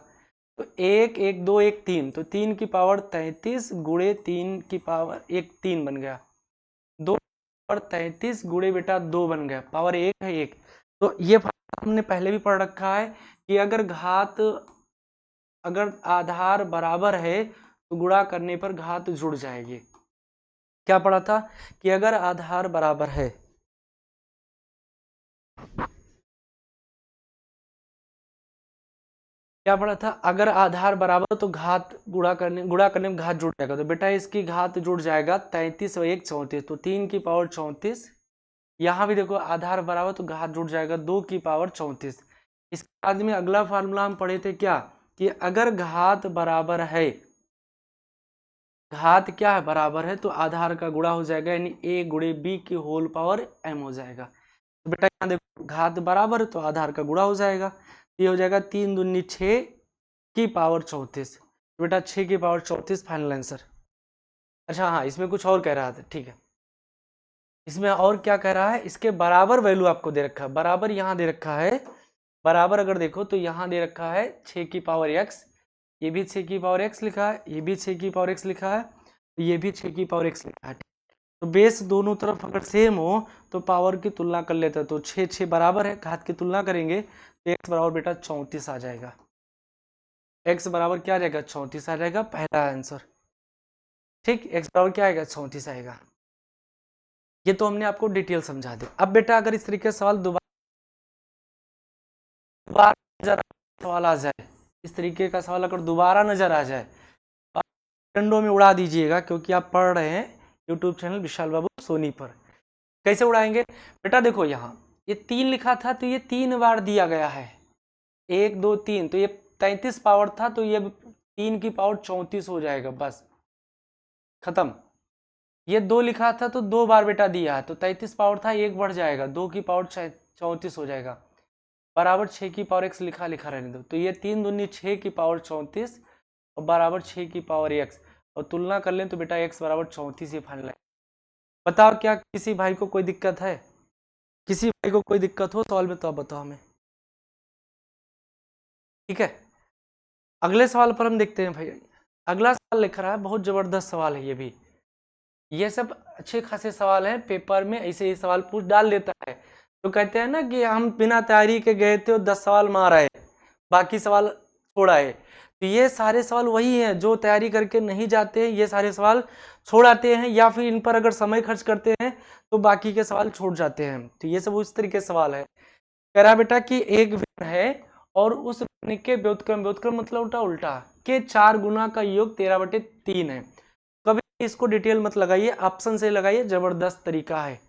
तो 1 1 2 1 3, तो 3 की पावर 33 गुणे 3 की पावर 1 3 बन गया। 2 पावर 33 गुणे बेटा 2 बन गया, पावर 1 है 1। तो ये हमने पहले भी पढ़ रखा है कि अगर आधार बराबर है तो गुणा करने पर घात जुड़ जाएगी। क्या पढ़ा था कि अगर आधार बराबर है, क्या पढ़ा था, अगर आधार बराबर तो घात गुणा करने में घात जुड़ जाएगा। तो बेटा इसकी घात जुड़ जाएगा 33 और 1 34, तो 3 की पावर 34। यहाँ भी देखो आधार बराबर तो घात जुड़ जाएगा 2 की पावर 34। इसके बाद में अगला फार्मूला हम पढ़े थे क्या, कि अगर घात बराबर है, घात क्या है, बराबर है, तो आधार का गुणा हो जाएगा, यानी a गुणे b की होल पावर m हो जाएगा। तो बेटा यहाँ देखो घात बराबर है तो आधार का गुणा हो जाएगा, ये हो जाएगा 3 दूनी 6 की पावर 34। तो बेटा 6 की पावर 34 फाइनल आंसर। अच्छा हाँ, इसमें कुछ और कह रहा था, ठीक है, इसमें और क्या कह रहा है, इसके बराबर वैल्यू आपको दे रखा है, बराबर यहाँ दे रखा है, बराबर अगर देखो तो यहाँ दे रखा है 6 की पावर x, ये भी 6 की पावर x लिखा है, ये भी 6 की पावर x लिखा है, ये भी 6 की पावर x लिखा है। तो बेस दोनों तरफ अगर सेम हो तो पावर की तुलना कर लेते हैं, तो 6 6 बराबर है, घात की तुलना करेंगे तो x बराबर बेटा 34 आ जाएगा। x बराबर क्या आ जाएगा, 34 आ जाएगा, पहला आंसर। ठीक, x बराबर क्या आएगा, 34 आएगा। ये तो हमने आपको डिटेल समझा दिया। अब बेटा अगर इस तरीके से सवाल दोबारा सवाल आ जाए, इस तरीके का सवाल अगर दोबारा नजर आ जाए, डंडों में उड़ा दीजिएगा, क्योंकि आप पढ़ रहे हैं यूट्यूब चैनल विशाल बाबू सोनी पर। कैसे उड़ाएंगे बेटा, देखो यहाँ ये 3 लिखा था तो ये 3 बार दिया गया है, 1 2 3, तो ये 33 पावर था, तो ये 3 की पावर 34 हो जाएगा, बस खत्म। ये 2 लिखा था तो 2 बार बेटा दिया है, तो 33 पावर था, 1 बढ़ जाएगा, 2 की पावर 34 हो जाएगा, बराबर 6 की पावर x लिखा रहने दो। तो ये 3 दूनी 6 की पावर 34 और बराबर 6 की पावर x, और तुलना कर लें तो बेटा x बराबर 34 ही फाइनल है। बताओ क्या किसी भाई को कोई दिक्कत है, किसी भाई को कोई दिक्कत हो सवाल में तो आप बताओ हमें, ठीक है। अगले सवाल पर हम देखते हैं भाई। अगला सवाल लिख रहा है, बहुत जबरदस्त सवाल है ये भी, ये सब अच्छे खासे सवाल हैं, पेपर में ऐसे ही सवाल पूछ डाल देता है। तो कहते हैं ना कि हम बिना तैयारी के गए थे और 10 सवाल मार आए, बाकी सवाल छोड़ आए। तो ये सारे सवाल वही हैं, जो तैयारी करके नहीं जाते हैं ये सारे सवाल छोड़ आते हैं, या फिर इन पर अगर समय खर्च करते हैं तो बाकी के सवाल छूट जाते हैं। तो ये सब उस तरीके से सवाल है। कह रहा बेटा कि एक भिन्न है और उस भिन्न के व्युत्क्रम, व्युत्क्रम मतलब उल्टा उल्टा के 4 गुना का योग 13/3 है। कभी इसको डिटेल मत लगाइए, ऑप्शन से लगाइए, जबरदस्त तरीका है।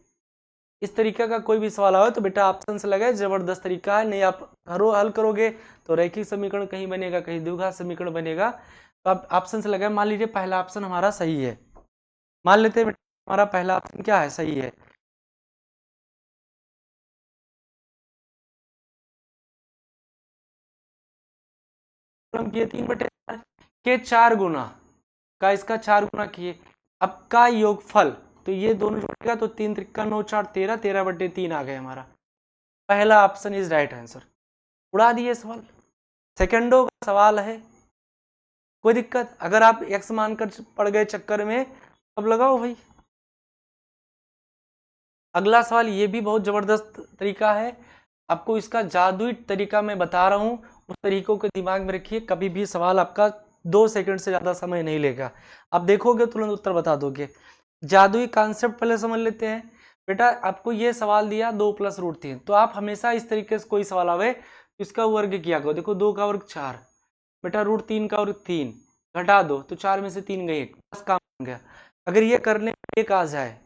इस तरीके का कोई भी सवाल आए तो बेटा ऑप्शन से लगाए, जबरदस्त तरीका है। नहीं आप हल करोगे तो रैखिक समीकरण कहीं बनेगा, कहीं द्विघात समीकरण बनेगा, तो आप ऑप्शन से लगाए। मान लीजिए पहला ऑप्शन हमारा सही है, मान लेते हैं बेटा हमारा पहला ऑप्शन क्या है, सही है। किए 3/4 के 4 गुना का, इसका 4 गुना किए, अब का योगफल, तो ये दोनों जुड़ेगा तो 3 त्रिका 9 4 13, 13/3 आ गए हमारा। पहला ऑप्शन इज राइट आंसर। उड़ा दिए सवाल, सेकंडों का सवाल है, कोई दिक्कत, अगर आप एक्स मानकर पड़ गए चक्कर में अब लगाओ भाई। अगला सवाल ये भी बहुत जबरदस्त तरीका है, आपको इसका जादुई तरीका मैं बता रहा हूं, उस तरीकों को दिमाग में रखिए, कभी भी सवाल आपका 2 सेकंड से ज्यादा समय नहीं लेगा, आप देखोगे तुरंत उत्तर बता दोगे। जादुई कॉन्सेप्ट पहले समझ लेते हैं। बेटा आपको ये सवाल दिया 2 + √3, तो आप हमेशा इस तरीके से कोई सवाल आवे तो इसका वर्ग किया करो। देखो 2 का वर्ग 4, बेटा √3 का वर्ग 3, घटा दो तो 4 में से 3 गए, 1, बस काम बन गया। अगर ये करने पर 1 आ जाए,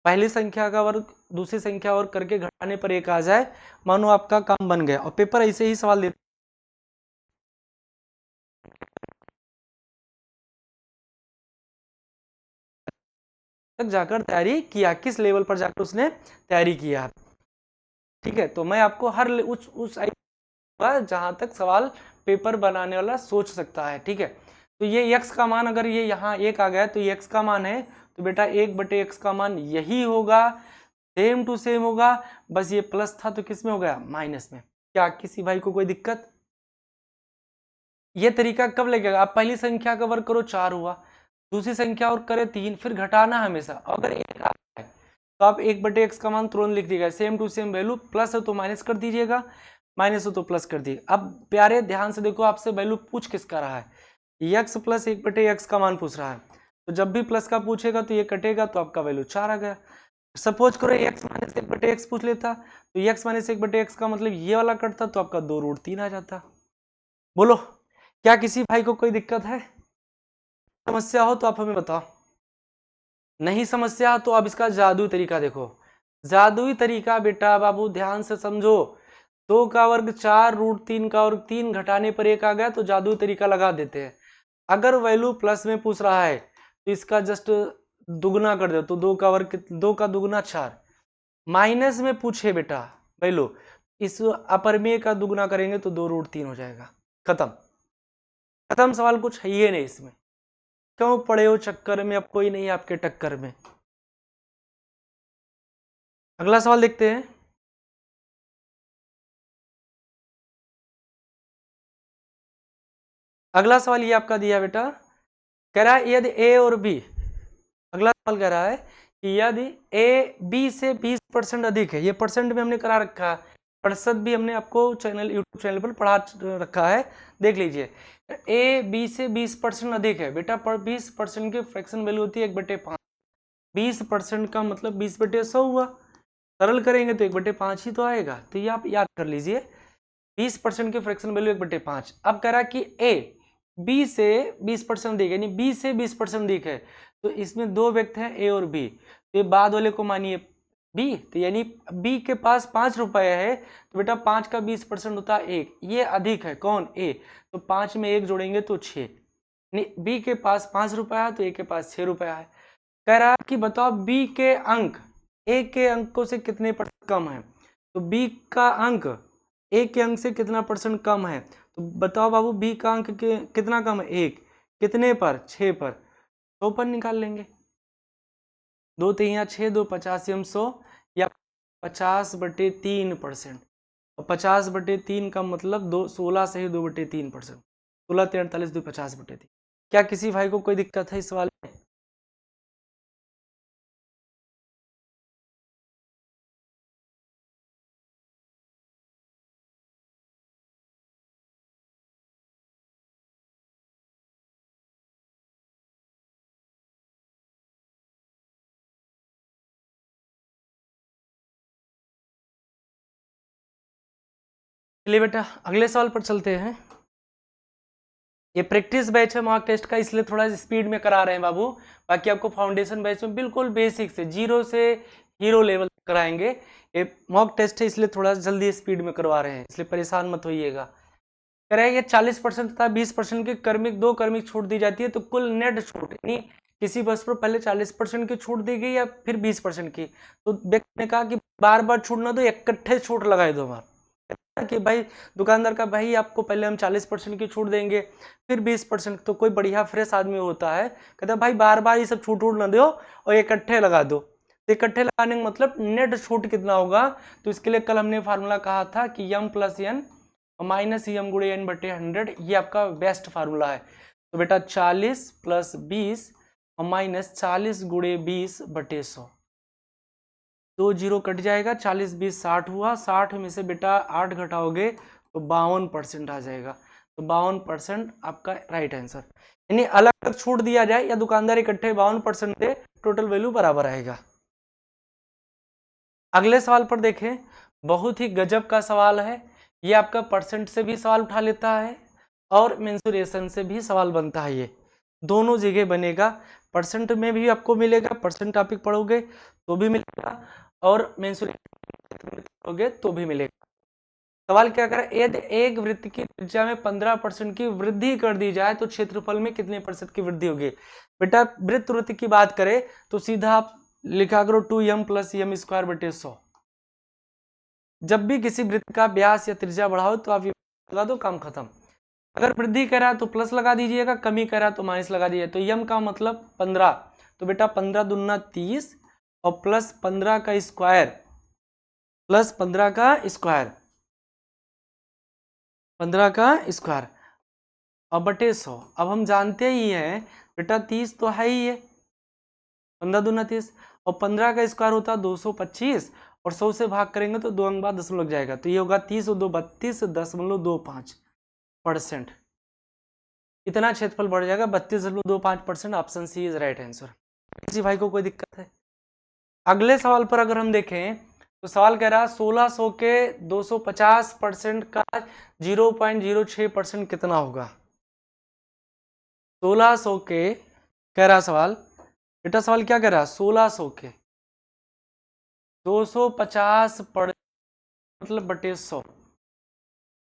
पहली संख्या का वर्ग दूसरी संख्या वर्ग करके घटाने पर 1 आ जाए, मानो आपका काम बन गया। और पेपर ऐसे ही सवाल देते तक जाकर तैयारी किया, किस लेवल पर जाकर उसने तैयारी किया, ठीक है। तो मैं आपको हर उस जहां तक सवाल पेपर बनाने वाला सोच सकता है, ठीक है। तो ये x का मान अगर ये यहाँ 1 आ गया तो ये x का मान है, तो बेटा 1/x का मान यही होगा, सेम टू सेम होगा, बस ये प्लस था तो किस में हो गया, माइनस में। क्या किसी भाई को कोई दिक्कत? ये तरीका कब लगेगा? आप पहली संख्या का वर्ग करो 4 हुआ, दूसरी संख्या और करे 3, फिर घटाना हमेशा। अगर 1 आ है तो आप 1/x का मान तुरंत लिख दीजिएगा, same to same value, plus है तो माइनस कर दीजिएगा, माइनस हो तो प्लस कर दीजिए। अब प्यारे ध्यान से देखो, आपसे वैल्यू पूछ किसका रहा है? x प्लस 1/x का मान पूछ रहा है, तो जब भी प्लस का पूछेगा तो ये कटेगा, तो आपका वैल्यू 4 आ गया। सपोज करो x माइनस 1/x पूछ लेता, तो x माइनस 1/x का मतलब ये वाला कटता, तो आपका 2√3 आ जाता। बोलो, क्या किसी भाई को कोई दिक्कत है? समस्या हो तो आप हमें बताओ, नहीं समस्या तो अब इसका जादुई तरीका देखो। जादुई तरीका बेटा बाबू ध्यान से समझो। 2 का वर्ग 4√3 का वर्ग 3 घटाने पर 1 आ गया, तो जादुई तरीका लगा देते हैं। अगर वैल्यू प्लस में पूछ रहा है तो इसका जस्ट दुगना कर दो, तो 2 का वर्ग 2 का दुगना 4। माइनस में पूछे बेटा वैल्यू, इस अपरमेय का दुगना करेंगे तो 2√3 हो जाएगा। खत्म, खत्म सवाल, कुछ है ही नहीं इसमें। क्यों पड़े हो चक्कर में, अब कोई नहीं है आपके टक्कर में। अगला सवाल देखते हैं। अगला सवाल ये आपका दिया बेटा, कह रहा है यदि ए और बी, अगला सवाल कह रहा है कि यदि ए बी से 20% अधिक है, ये परसेंट में हमने करा रखा है, प्रतिशत भी हमने आपको यूट्यूब चैनल पर पढ़ा रखा है, देख लीजिए। ए बी से 20% अधिक है बेटा, पर 20% की फ्रैक्शन वैल्यू होती है 1/5। 20% का मतलब 20/100 हुआ, सरल करेंगे तो 1/5 ही तो आएगा, तो ये आप याद कर लीजिए। 20% की फ्रैक्शन वैल्यू 1/5। अब कह रहा है कि ए बी से 20% अधिक, यानी बी से 20% अधिक है, तो इसमें दो व्यक्ति हैं ए और बी, तो ये बाद वाले को मानिए बी, तो यानी बी के पास 5 रुपए है, तो बेटा 5 का 20% होता है 1, ये अधिक है कौन? ए, तो 5 में 1 जोड़ेंगे तो 6, यानी बी के पास 5 रुपया है तो ए के पास 6 रुपया है। कह रहा है कि बताओ बी के अंक ए के अंकों से कितने परसेंट कम है, तो बी का अंक ए के अंक से कितना परसेंट कम है, तो बताओ बाबू बी का अंक के कितना कम है? 1, कितने पर? 6 पर, 100 पर निकाल लेंगे। 2 3 6, 2 50 100, या 50/3%, और 50/3 का मतलब 16 से ही 2/3%, 16 43 2 50/3। क्या किसी भाई को कोई दिक्कत है इस सवाल में? चलिए बेटा अगले सवाल पर चलते हैं। ये प्रैक्टिस बैच है मॉक टेस्ट का, इसलिए थोड़ा स्पीड में करा रहे हैं बाबू, बाकी आपको फाउंडेशन बैच में बिल्कुल बेसिक से जीरो से हीरो लेवल कराएंगे। ये मॉक टेस्ट है इसलिए थोड़ा जल्दी स्पीड में करवा रहे हैं, इसलिए परेशान मत होइएगा। कह रहे हैं ये 40% तथा 20% की दो क्रमिक छूट दी जाती है, तो कुल नेट छूट यानी किसी बस पर पहले 40% की छूट दी गई या फिर 20% की, तो व्यक्ति ने कहा कि बार बार छूट ना दो, इकट्ठे छूट लगाए दो बार, कि भाई दुकानदार का भाई आपको पहले हम 40% की छूट देंगे फिर 20%, तो कोई बढ़िया फ्रेश आदमी होता है कहता है भाई बार बार ये सब छूट ना दो और इकट्ठे लगा दो। तो इकट्ठे लगाने का मतलब नेट छूट कितना होगा, तो इसके लिए कल हमने फार्मूला कहा था कि m + n minus m × n/100, ये आपका बेस्ट फार्मूला है। तो बेटा 40 + 20 और माइनस 40 × 20/100, 2 जीरो कट जाएगा, 40 20 60 हुआ, 60 में से बेटा 8 घटाओगे तो 52% आ जाएगा, तो 52% आपका राइट आंसर। यानी अलग अलग छूट दिया जाए या दुकानदार इकट्ठे 52% दे, टोटल वैल्यू बराबर आएगा। अगले सवाल पर देखें, बहुत ही गजब का सवाल है ये, आपका परसेंट से भी सवाल उठा लेता है और मेंसुरेशन से भी सवाल बनता है, ये दोनों जगह बनेगा। परसेंट में भी आपको मिलेगा, परसेंट टॉपिक पढ़ोगे तो भी मिलेगा, और मेंसुरेशन पढ़ोगे तो भी मिलेगा। सवाल क्या कर रहा है, यदि एक वृत्त की त्रिज्या में 15% की वृद्धि कर दी जाए तो क्षेत्रफल में कितने प्रतिशत की वृद्धि होगी? बेटा वृत्त की बात करें तो सीधा आप लिखा करो 2m + m²/100। जब भी किसी वृत्त का व्यास या त्रिज्या बढ़ाओ तो आप ये लगा दो, काम खत्म। अगर वृद्धि करा तो प्लस लगा दीजिएगा, कमी करा तो माइनस लगा दीजिए। तो m का मतलब 15, तो बेटा 15 दूना 30 और प्लस 15 का स्क्वायर, प्लस 15 का स्क्वायर, 15 का स्क्वायर और बटे 100। अब हम जानते ही हैं बेटा 30 तो है ही है, 15 दूना 30, और 15 का स्क्वायर होता है 225, और 100 से भाग करेंगे तो 2 अंक बाद दशमलव लग जाएगा, तो ये होगा 30 और 2 32.25%। इतना क्षेत्रफल बढ़ जाएगा 32.25%। Option c is right answer. किसी भाई को कोई दिक्कत है? अगले सवाल पर अगर हम देखें तो सवाल कह रहा है 1600 के 250% का 0.06% कितना होगा? 1600 के कह रहा सवाल, बेटा सवाल क्या कह रहा है, 1600 के 250 मतलब बटे 100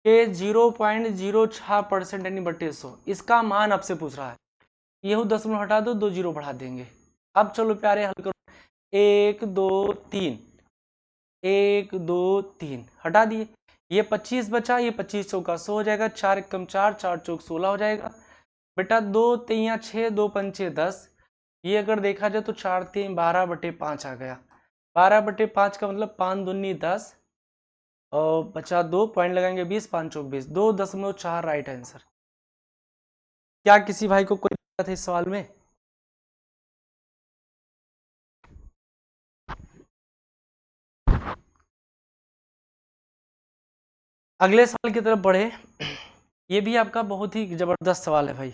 के 0.06% यानी बटे 100, इसका मान आपसे पूछ रहा है। ये दशमलव हटा दो, 2 जीरो बढ़ा देंगे। अब चलो प्यारे हल करो, 1 2 3, 1 2 3 हटा दिए, ये 25 बचा, ये 25 चौका 100 हो जाएगा, 4 एकम 4, 4 चौक 16 हो जाएगा बेटा, 2 3 6, 2 पंचे 10, ये अगर देखा जाए तो 4 3 12/5 आ गया, 12/5 का मतलब 5 दूनी 10 और बचा 2, पॉइंट लगाएंगे 20, 5 चौक 20, 2.4 राइट आंसर। क्या किसी भाई को कोई दिक्कत है इस सवाल में? अगले सवाल की तरफ बढ़े, ये भी आपका बहुत ही जबरदस्त सवाल है भाई।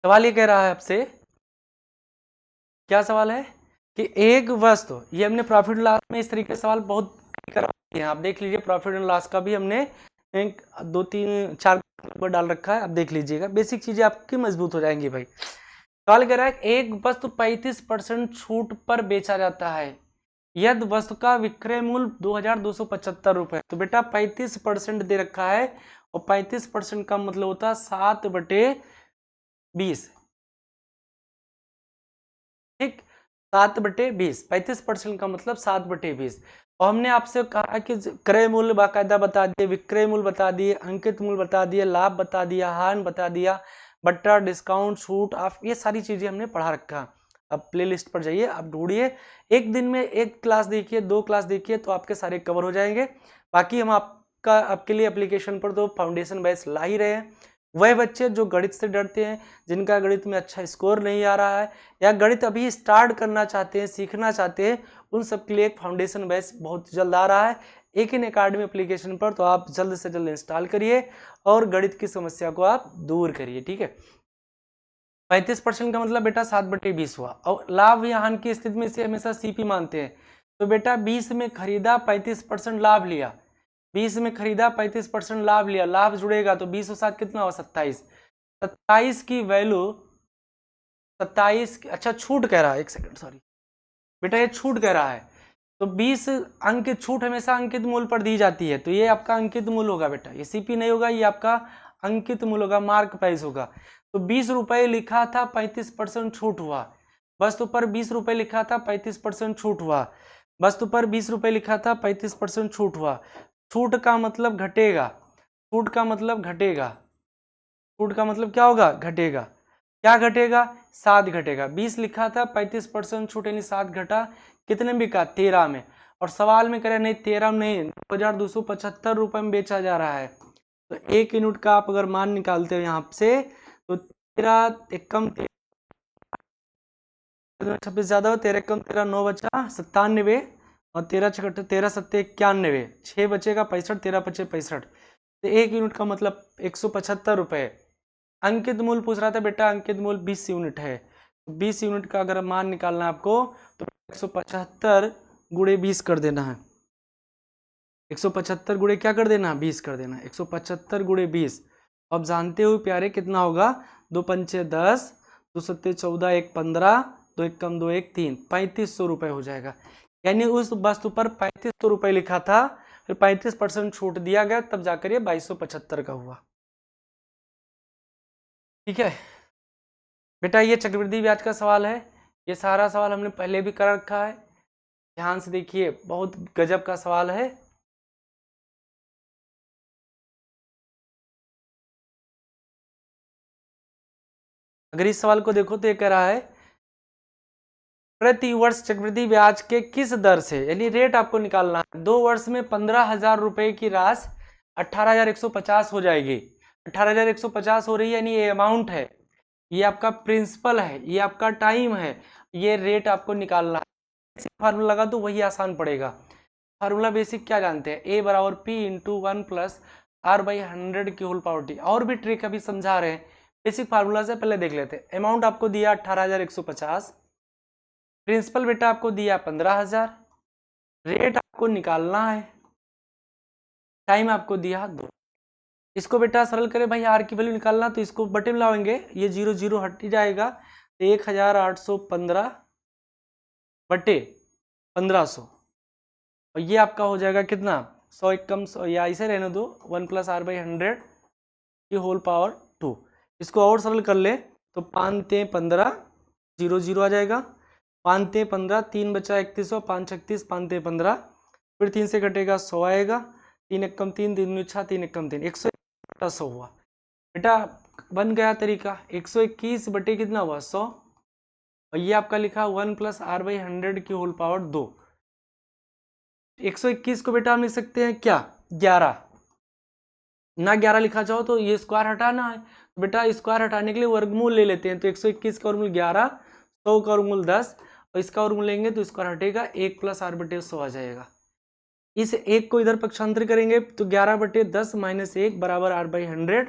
सवाल ये कह रहा है आपसे, क्या सवाल है कि एक वस्तु, ये हमने प्रॉफिट एंड लॉस में इस तरीके से सवाल बहुत करवाए हैं, आप देख लीजिए, प्रॉफिट एंड लॉस का भी हमने एक 2 3 4 पर डाल रखा है, आप देख लीजिएगा, बेसिक चीजें आपकी मजबूत हो जाएंगी भाई। सवाल कह रहा है एक वस्तु 35% छूट पर बेचा जाता है, यदि वस्तु का विक्रय मूल्य 2275 रुपए, तो बेटा 35% दे रखा है, और 35% का मतलब होता है 7/20, ठीक, 7/20, 35% का मतलब 7/20। और हमने आपसे कहा कि क्रय मूल्य बाकायदा बता दिए, विक्रय मूल्य बता दिए, अंकित मूल्य बता दिए, लाभ बता दिया, हानि बता दिया, बट्टा, डिस्काउंट, छूट, आप ये सारी चीजें हमने पढ़ा रखा। अब प्ले लिस्ट पर जाइए, आप ढूंढिए, एक दिन में एक क्लास देखिए, 2 क्लास देखिए, तो आपके सारे कवर हो जाएंगे। बाकी हम आपके लिए एप्लीकेशन पर तो फाउंडेशन बैच ला ही रहे हैं। वह बच्चे जो गणित से डरते हैं, जिनका गणित में अच्छा स्कोर नहीं आ रहा है, या गणित अभी स्टार्ट करना चाहते हैं, सीखना चाहते हैं, उन सब के लिए एक फाउंडेशन बैच बहुत जल्द आ रहा है एक इन अकेडमी एप्लीकेशन पर, तो आप जल्द से जल्द इंस्टॉल करिए और गणित की समस्या को आप दूर करिए, ठीक है। 35% का मतलब बेटा 7/20 हुआ, और लाभ या हानि की स्थिति में इसे हमेशा सीपी मानते हैं, तो बेटा 20 में खरीदा 35% लाभ लिया, 20 में खरीदा 35% लाभ लिया, लाभ जुड़ेगा तो 20 और 7 कितना हुआ, 27, 27 की वैल्यू 27, अच्छा छूट कह रहा है, एक सेकंड सॉरी बेटा, ये छूट कह रहा है, तो 20 अंकित छूट हमेशा अंकित मूल्य पर दी जाती है, तो ये आपका अंकित मूल्य होगा बेटा, ये सीपी नहीं होगा, ये आपका अंकित मूल्य होगा, मार्क प्राइस होगा। तो 20 रुपए लिखा था, 35% छूट हुआ, वस्तु पर 20 रुपए लिखा था, 35% छूट हुआ, वस्तु पर 20 रुपए लिखा था, 35% छूट हुआ, छूट का मतलब घटेगा, छूट का मतलब घटेगा, छूट का मतलब क्या होगा, घटेगा, क्या घटेगा, 7 घटेगा, 20 लिखा था, 35% छूट यानी 7 घटा, कितने में बिका, 13 में, और सवाल में करे नहीं 13 में नहीं, 2275 रुपए में बेचा जा रहा है, तो 1 यूनिट का आप अगर मान निकालते हो यहाँ से, तो 13 एकम 26 ज्यादा हो, 13 एकम 13, 9 बचा 97, और 13 छठ 13 सत्ते 91, 6 बचेगा 65, 13 बचे 65, तो 1 यूनिट का मतलब 175 रुपए। अंकित मूल्य पूछ रहा था बेटा, अंकित मूल्य 20 यूनिट है, 20 यूनिट का अगर मान निकालना है आपको, तो 175 गुणे 20 कर देना है, 175 गुणे क्या कर देना, 20 कर देना, 175 गुणे 20, अब जानते हो प्यारे कितना होगा, 2 पंचे 10, 2 सत्ते 14, 1 15, 2 एक कम 2 1 3, 3500 रुपए हो जाएगा, यानी उस वस्तु पर 3500 रुपए लिखा था, फिर 35% छूट दिया गया, तब जाकर ये 2275 का हुआ, ठीक है बेटा। ये चक्रवृद्धि ब्याज का सवाल है, ये सारा सवाल हमने पहले भी कर रखा है, ध्यान से देखिए, बहुत गजब का सवाल है। अगर इस सवाल को देखो तो ये कह रहा है प्रति वर्ष चक्रवृद्धि ब्याज के किस दर से, यानी रेट आपको निकालना है। 2 वर्ष में 15,000 रुपए की राशि 18,150 हो जाएगी। 18,150 हो रही है, यानी ये अमाउंट है, ये आपका प्रिंसिपल है, ये आपका टाइम है, ये रेट आपको निकालना है। फार्मूला लगा तो वही आसान पड़ेगा। फार्मूला बेसिक क्या जानते हैं, ए बराबर p into 1 plus r by 100 की होल पावर टी। और भी ट्रिक अभी समझा रहे हैं, बेसिक फार्मूला से पहले देख लेते हैं। अमाउंट आपको दिया 18,150, प्रिंसिपल बेटा आपको दिया 15,000, रेट आपको निकालना है, टाइम आपको दिया 2। इसको बेटा सरल करें भाई, आर की वैल्यू निकालना तो इसको बटे में लाएंगे, ये 0 0 हट ही जाएगा, तो 1815 बटे 1500, और ये आपका हो जाएगा कितना, 100 एक कम 100, या इसे रहने दो, 1 प्लस आर बाई 100 की होल पावर 2। इसको और सरल कर ले तो 5 ते 15 0 0 आ जाएगा, 5 ते 15, 3 बचा 3100, 5 36, 5 ते 15, फिर 3 से कटेगा 100 आएगा, 3 एक कम 3, 3 अच्छा 3 एक कम 3, 100 हुआ बेटा, बन गया तरीका। 121 बटे कितना हुआ 100, और ये आपका लिखा 1 प्लस आर बाई 100 की होल पावर 2। 121 को बेटा हम लिख सकते हैं क्या 11, ना 11 लिखा चाहो तो ये स्क्वायर हटाना है, तो बेटा स्क्वायर हटाने के लिए वर्गमूल ले लेते हैं। तो 121 का वर्गमूल 11, 100 का वर्गमूल 10, और इसका वर्गमूल लेंगे तो स्क्वायर हटेगा, 1 प्लस आर बटे 100 आ जाएगा। इस एक को इधर पक्षांतर करेंगे तो 11 बटे 10 माइनस 1 बराबर आर बाई 100,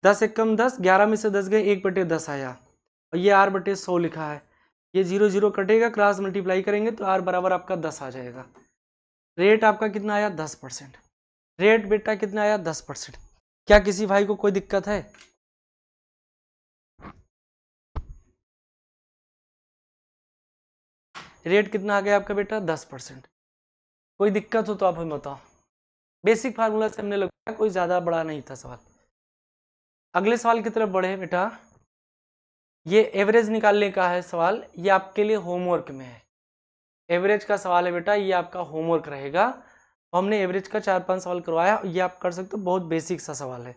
10 एक कम 10, 11 में से 10 गए, 1 बटे 10 आया, और ये आर बटे 100 लिखा है, ये 0 0 कटेगा, क्रॉस मल्टीप्लाई करेंगे तो आर बराबर आपका 10 आ जाएगा। रेट आपका कितना आया 10%, रेट बेटा कितना आया 10%। क्या किसी भाई को कोई दिक्कत है? रेट कितना आ गया आपका बेटा 10%। कोई दिक्कत हो तो आप हमें बताओ, बेसिक फार्मूला से हमने लगाया, कोई ज्यादा बड़ा नहीं था सवाल। अगले सवाल की तरफ बढ़े बेटा, ये एवरेज निकालने का है सवाल, ये आपके लिए होमवर्क में है, एवरेज का सवाल है बेटा, ये आपका होमवर्क रहेगा। हमने एवरेज का 4-5 सवाल करवाया, ये आप कर सकते हो, बहुत बेसिक सा सवाल है।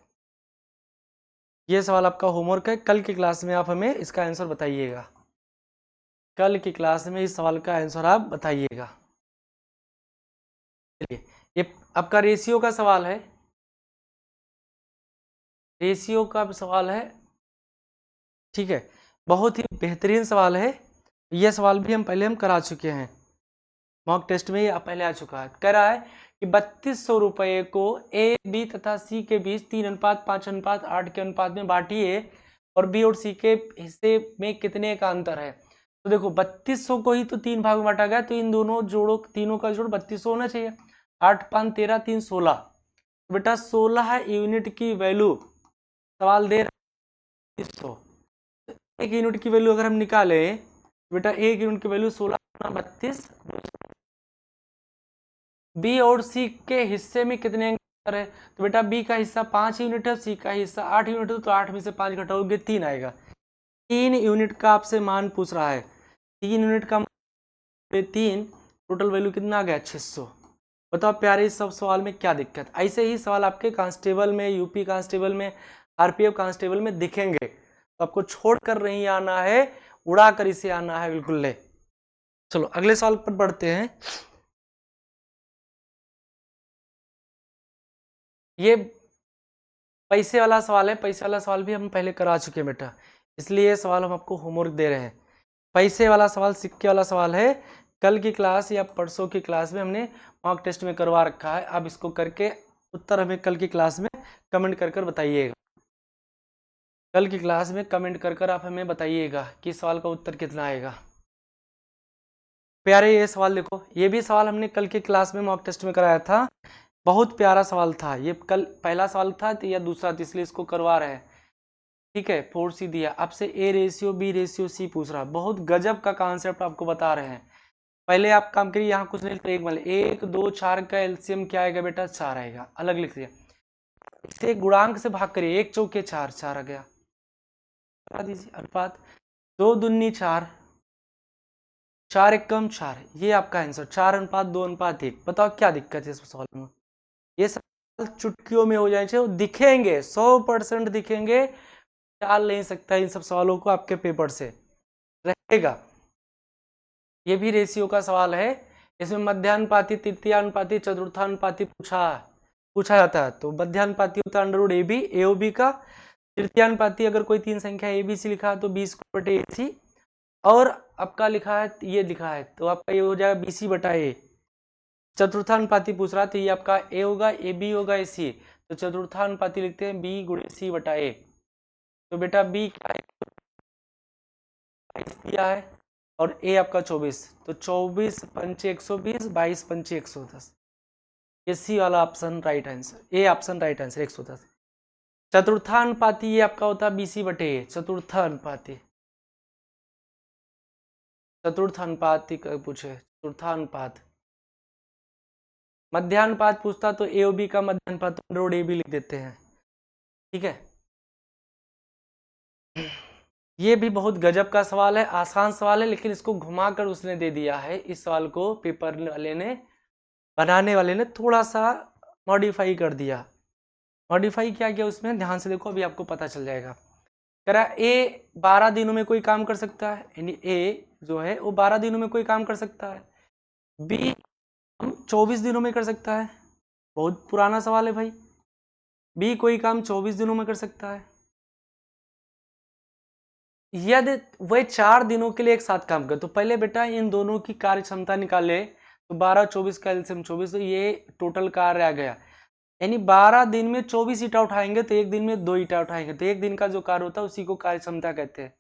ये सवाल आपका होमवर्क है, कल की क्लास में आप हमें इसका आंसर बताइएगा, कल की क्लास में इस सवाल का आंसर आप बताइएगा। चलिए, ये आपका रेशियो का सवाल है, रेशियो का सवाल है, ठीक है, बहुत ही बेहतरीन सवाल है। यह सवाल भी हम पहले करा चुके हैं, मॉक टेस्ट में ये पहले आ चुका है। कह रहा है कि 3200 रुपये को ए बी तथा सी के बीच 3:5:8 के अनुपात में बांटिए, और बी और सी के हिस्से में कितने का अंतर है। तो देखो 3200 को ही तो 3 भाग में बांटा गया, तो इन दोनों जोड़ों, तीनों का जोड़ 3200 होना चाहिए। 8 5 13 3 16, तो बेटा 16 यूनिट की वैल्यू सवाल दे रहा है 3200। एक यूनिट की वैल्यू अगर हम निकाले बेटा, एक यूनिट की वैल्यू 16 32, बी और सी के हिस्से में कितने अंतर है, तो बेटा बी का हिस्सा 5 यूनिट है, सी का हिस्सा 8 यूनिट है, तो 8 में से 5 घटाओगे 3 आएगा। 3 यूनिट का आपसे मान पूछ रहा है, 3 यूनिट का 3, टोटल वैल्यू कितना आ गया 600। बताओ प्यारे इस सब सवाल में क्या दिक्कत। ऐसे ही सवाल आपके कांस्टेबल में, यूपी कांस्टेबल में, आरपीएफ कांस्टेबल में दिखेंगे, तो आपको छोड़कर नहीं आना है, उड़ा कर इसे आना है बिल्कुल ले। चलो अगले सवाल पर बढ़ते हैं। ये पैसे वाला सवाल है, पैसे वाला सवाल भी हम पहले करा चुके हैं बेटा, इसलिए ये सवाल हम आपको होमवर्क दे रहे हैं। पैसे वाला सवाल, सिक्के वाला सवाल है, कल की क्लास या परसों की क्लास में हमने मॉक टेस्ट में करवा रखा है। अब इसको करके उत्तर हमें कल की क्लास में कमेंट कर बताइएगा, कल की क्लास में कमेंट कर आप हमें बताइएगा कि सवाल का उत्तर कितना आएगा। प्यारे ये सवाल देखो, ये भी सवाल हमने कल की क्लास में मॉक टेस्ट में कराया था, बहुत प्यारा सवाल था। ये कल पहला सवाल था या दूसरा, इसलिए इसको करवा रहे हैं, ठीक है। 4C दिया, आपसे a ratio b ratio c पूछ रहा, बहुत गजब का कॉन्सेप्ट आपको बता रहे हैं। पहले आप काम करिए, यहाँ कुछ नहीं तो एक मान 1 2 4 का एलसीएम क्या आएगा बेटा 4 आएगा, अलग लिख दिया। इसे गुणांक से भाग करिए, 1 चौके 4, 4 आ गया, बता दीजिए अनुपात 2 दूनी 4, 4 एक कम 4, ये आपका आंसर 4:2:1। बताओ क्या दिक्कत है इस सवाल में। ये सवाल चुटकियों में हो जाए चाहिए, दिखेंगे 100% दिखेंगे, टाल नहीं सकता इन सब सवालों को, आपके पेपर से रहेगा। ये भी रेशियो का सवाल है। इसमें मध्यानुपाती, तृतीयानुपाती, चतुर्थानुपाती पूछा जाता है। तो मध्यानुपाती होता है अंडर रूट AB AOB का। तृतीयानुपाती अगर कोई तीन संख्या ABC लिखा है तो B² AC, और आपका लिखा है ये लिखा है तो आपका ये हो जाएगा BC/A। चतुर्थानुपाती पूछ रहा है तो ये आपका A होगा, AB होगा, AC, तो चतुर्थानुपाती लिखते हैं B×C/A। तो बेटा B क्या है, 22 दिया है, और A आपका 24, तो 24 पंचे 120, 22 पंचे 110। ये सी वाला option right answer, A option right answer 110। चतुर्थानुपाती ये आपका होता है BC/A। चतुर्थानुपाती पूछे, चतुर्थानुपात। मध्यानुपात पूछता तो AOB का मध्यानुपात रोड AB लिख देते हैं, ठीक है। ये भी बहुत गजब का सवाल है, आसान सवाल है, लेकिन इसको घुमाकर उसने दे दिया है। इस सवाल को पेपर वाले ने, बनाने वाले ने थोड़ा सा मॉडिफाई कर दिया। मॉडिफाई क्या किया उसमें, ध्यान से देखो, अभी आपको पता चल जाएगा। कह रहा ए 12 दिनों में कोई काम कर सकता है, यानी ए जो है वो 12 दिनों में कोई काम कर सकता है। बी 24 दिनों में कर सकता है, बहुत पुराना सवाल है भाई। बी कोई काम 24 दिनों में कर सकता है। यदि वह 4 दिनों के लिए एक साथ काम करे, तो पहले बेटा इन दोनों की कार्य क्षमता निकाले, तो 12 24 का एलसीएम 24, तो ये टोटल कार्य आ गया। यानी 12 दिन में 24 ईटा उठाएंगे तो एक दिन में 2 ईटा उठाएंगे, तो एक दिन का जो कार्य होता है उसी को कार्य क्षमता कहते हैं।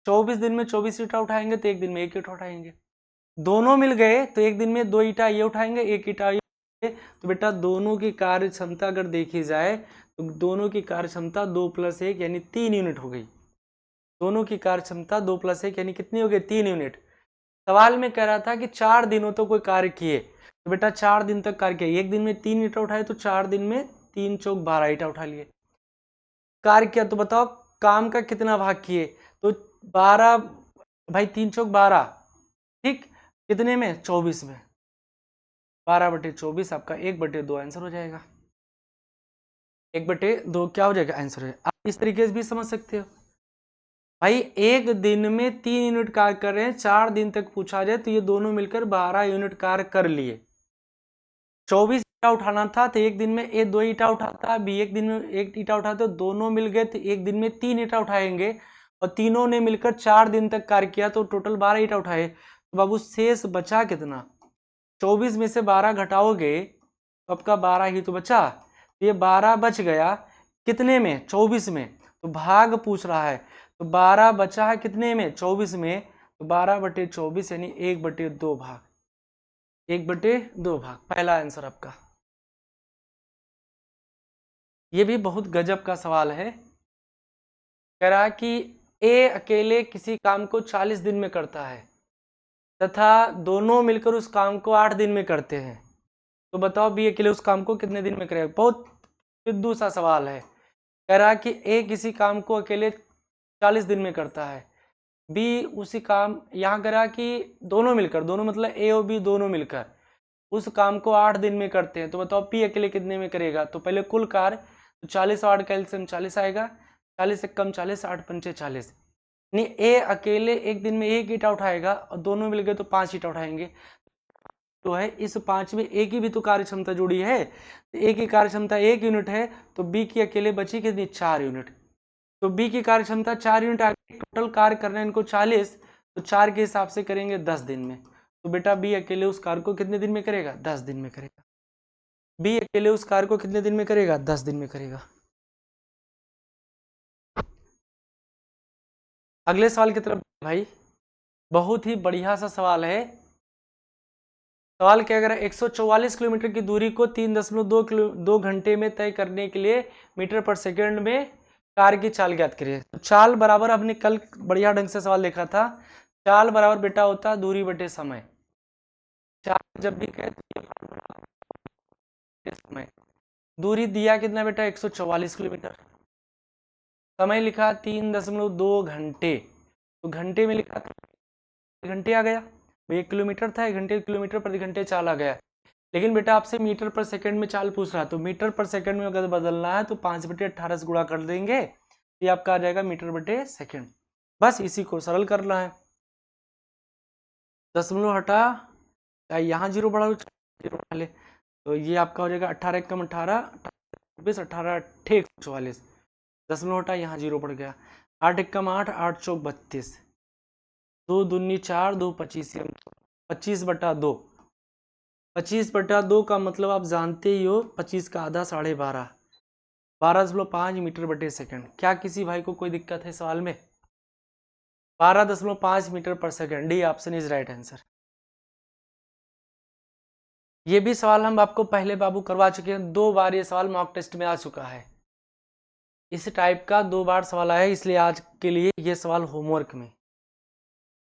24 दिन में 24 ईटा उठाएंगे तो एक दिन में 1 ईटा उठाएंगे। दोनों मिल गए तो एक दिन में 2 ईटा ये उठाएंगे, 1 ईटा ये। तो बेटा दोनों की कार्य क्षमता अगर देखी जाए तो दोनों की कार्य क्षमता 2 + 1 यानी 3 यूनिट हो गई। दोनों की कार्य क्षमता 2 + 1 यानी कितनी हो गई, 3 यूनिट। सवाल में कह रहा था कि 4 दिनों तो कोई कार्य किए, तो बेटा 4 दिन तक कार्य किया, एक दिन में 3 ईटा उठाए तो 4 दिन में 3 चौक 12 ईटा उठा लिए। कार्य किया तो बताओ काम का कितना भाग किए, तो 12 भाई 3 चौक 12, ठीक, कितने में, 24 में। 12/24 आपका 1/2 आंसर हो जाएगा। 1/2 क्या हो जाएगा, आंसर है। आप इस तरीके से भी समझ सकते हो भाई। एक दिन में 3 यूनिट कार्य कर रहे हैं, 4 दिन तक पूछा जाए तो ये दोनों मिलकर 12 यूनिट कार्य कर लिए। 24 ईटा उठाना था तो एक दिन में ए 2 ईटा उठाता, बी एक दिन में 1 ईटा उठाते, दोनों मिल गए तो एक दिन में 3 ईटा उठाएंगे, और तीनों ने मिलकर 4 दिन तक कार्य किया तो टोटल 12 ईटा उठाए। तो बाबू शेष बचा कितना, 24 में से 12 घटाओगे तो आपका 12 ही तो बचा। ये 12 बच गया कितने में, 24 में, तो भाग पूछ रहा है, तो 12 बचा है कितने में, 24 में, तो 12/24 यानी 1/2 भाग, 1/2 भाग, पहला आंसर आपका। ये भी बहुत गजब का सवाल है। कह रहा कि ए अकेले किसी काम को 40 दिन में करता है तथा दोनों मिलकर उस काम को 8 दिन में करते हैं, तो बताओ बी अकेले उस काम को कितने दिन में करेगा। बहुत सिद्धू सा सवाल है। कह रहा कि ए किसी काम को अकेले 40 दिन में करता है, बी उसी काम, यहाँ कह रहा कि दोनों मिलकर, दोनों मतलब ए और बी दोनों मिलकर उस काम को 8 दिन में करते हैं, तो बताओ पी अकेले कितने में करेगा। तो पहले कुल कार्य, तो 40 और 8 का एलसीएम 40 आएगा, 40 से कम 40, 8 पंचे 40, नहीं ए अकेले एक दिन में 1 ईटा उठाएगा और दोनों मिल गए तो 5 ईटा उठाएंगे। तो है इस 5 में ए की भी तो कार्य क्षमता जुड़ी है, तो ए की कार्य क्षमता 1 यूनिट है, तो बी की अकेले बची कितनी, 4 यूनिट। तो बी की कार्य क्षमता 4 यूनिट आ गई, टोटल कार्य करना है इनको 40, तो 4 के हिसाब से करेंगे 10 दिन में। तो बेटा बी अकेले उस कार्य को कितने दिन में करेगा, 10 दिन में करेगा। बी अकेले उस कार्य को कितने दिन में करेगा, 10 दिन में करेगा। अगले सवाल की तरफ भाई, बहुत ही बढ़िया सा सवाल है। सवाल क्या कह रहा है, 144 किलोमीटर की दूरी को 3.2 घंटे में तय करने के लिए मीटर पर सेकंड में कार की चाल ज्ञात करिए। तो चाल बराबर, हमने कल बढ़िया ढंग से सवाल देखा था, चाल बराबर बेटा होता है दूरी बटे समय। चाल जब भी कहते समय, दूरी दिया कितना बेटा, 144 किलोमीटर, समय लिखा 3.2 घंटे, तो घंटे में लिखा घंटे आ गया, 1 किलोमीटर था, 1 घंटे किलोमीटर प्रति घंटे चाल आ गया। लेकिन बेटा आपसे मीटर पर सेकंड में चाल पूछ रहा है, तो मीटर पर सेकंड में अगर बदलना है तो 5/18 से गुणा कर देंगे, ये आपका आ जाएगा मीटर बटे सेकंड। बस इसी को सरल करना है। दशमलव हटा, चाहे यहाँ जीरो बढ़ा लो, जीरो बढ़ा ले, तो ये आपका हो जाएगा 18 एकम 18, 24, 18 अट्ठे 144, दशमलव हटा, यहाँ जीरो बढ़ गया, 8 एकम 8, 8 चौक 32, 2 दूनी 4, 2 25, 25/2, 25/2 का मतलब आप जानते ही हो, 25 का आधा 12.5, 12.5 मीटर बटे सेकंड। क्या किसी भाई को कोई दिक्कत है सवाल में? 12.5 मीटर पर second, D option is right answer. ये भी सवाल हम आपको पहले बाबू करवा चुके हैं, 2 बार ये सवाल मॉक टेस्ट में आ चुका है, इस टाइप का 2 बार सवाल आया है, इसलिए आज के लिए ये सवाल होमवर्क में,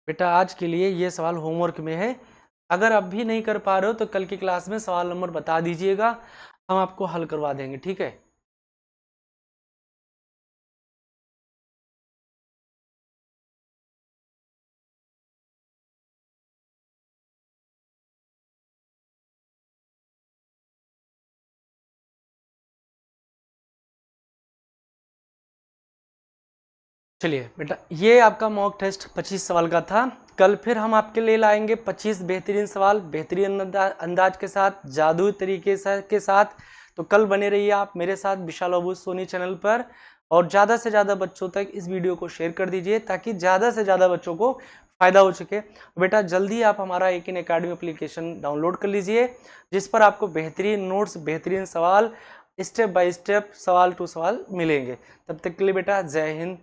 बेटा आज के लिए ये सवाल होमवर्क में है। अगर अब भी नहीं कर पा रहे हो तो कल की क्लास में सवाल नंबर बता दीजिएगा, हम आपको हल करवा देंगे, ठीक है। चलिए बेटा, ये आपका मॉक टेस्ट 25 सवाल का था। कल फिर हम आपके लिए लाएंगे 25 बेहतरीन सवाल, बेहतरीन अंदाज के साथ, जादुई तरीके के साथ। तो कल बने रहिए आप मेरे साथ विशाल बाबू सोनी चैनल पर, और ज़्यादा से ज़्यादा बच्चों तक इस वीडियो को शेयर कर दीजिए ताकि ज़्यादा से ज़्यादा बच्चों को फ़ायदा हो सके। बेटा जल्दी आप हमारा एक इन अकेडमी एप्लीकेशन डाउनलोड कर लीजिए, जिस पर आपको बेहतरीन नोट्स, बेहतरीन सवाल, स्टेप बाय स्टेप, सवाल टू सवाल मिलेंगे। तब तक के लिए बेटा जय हिंद।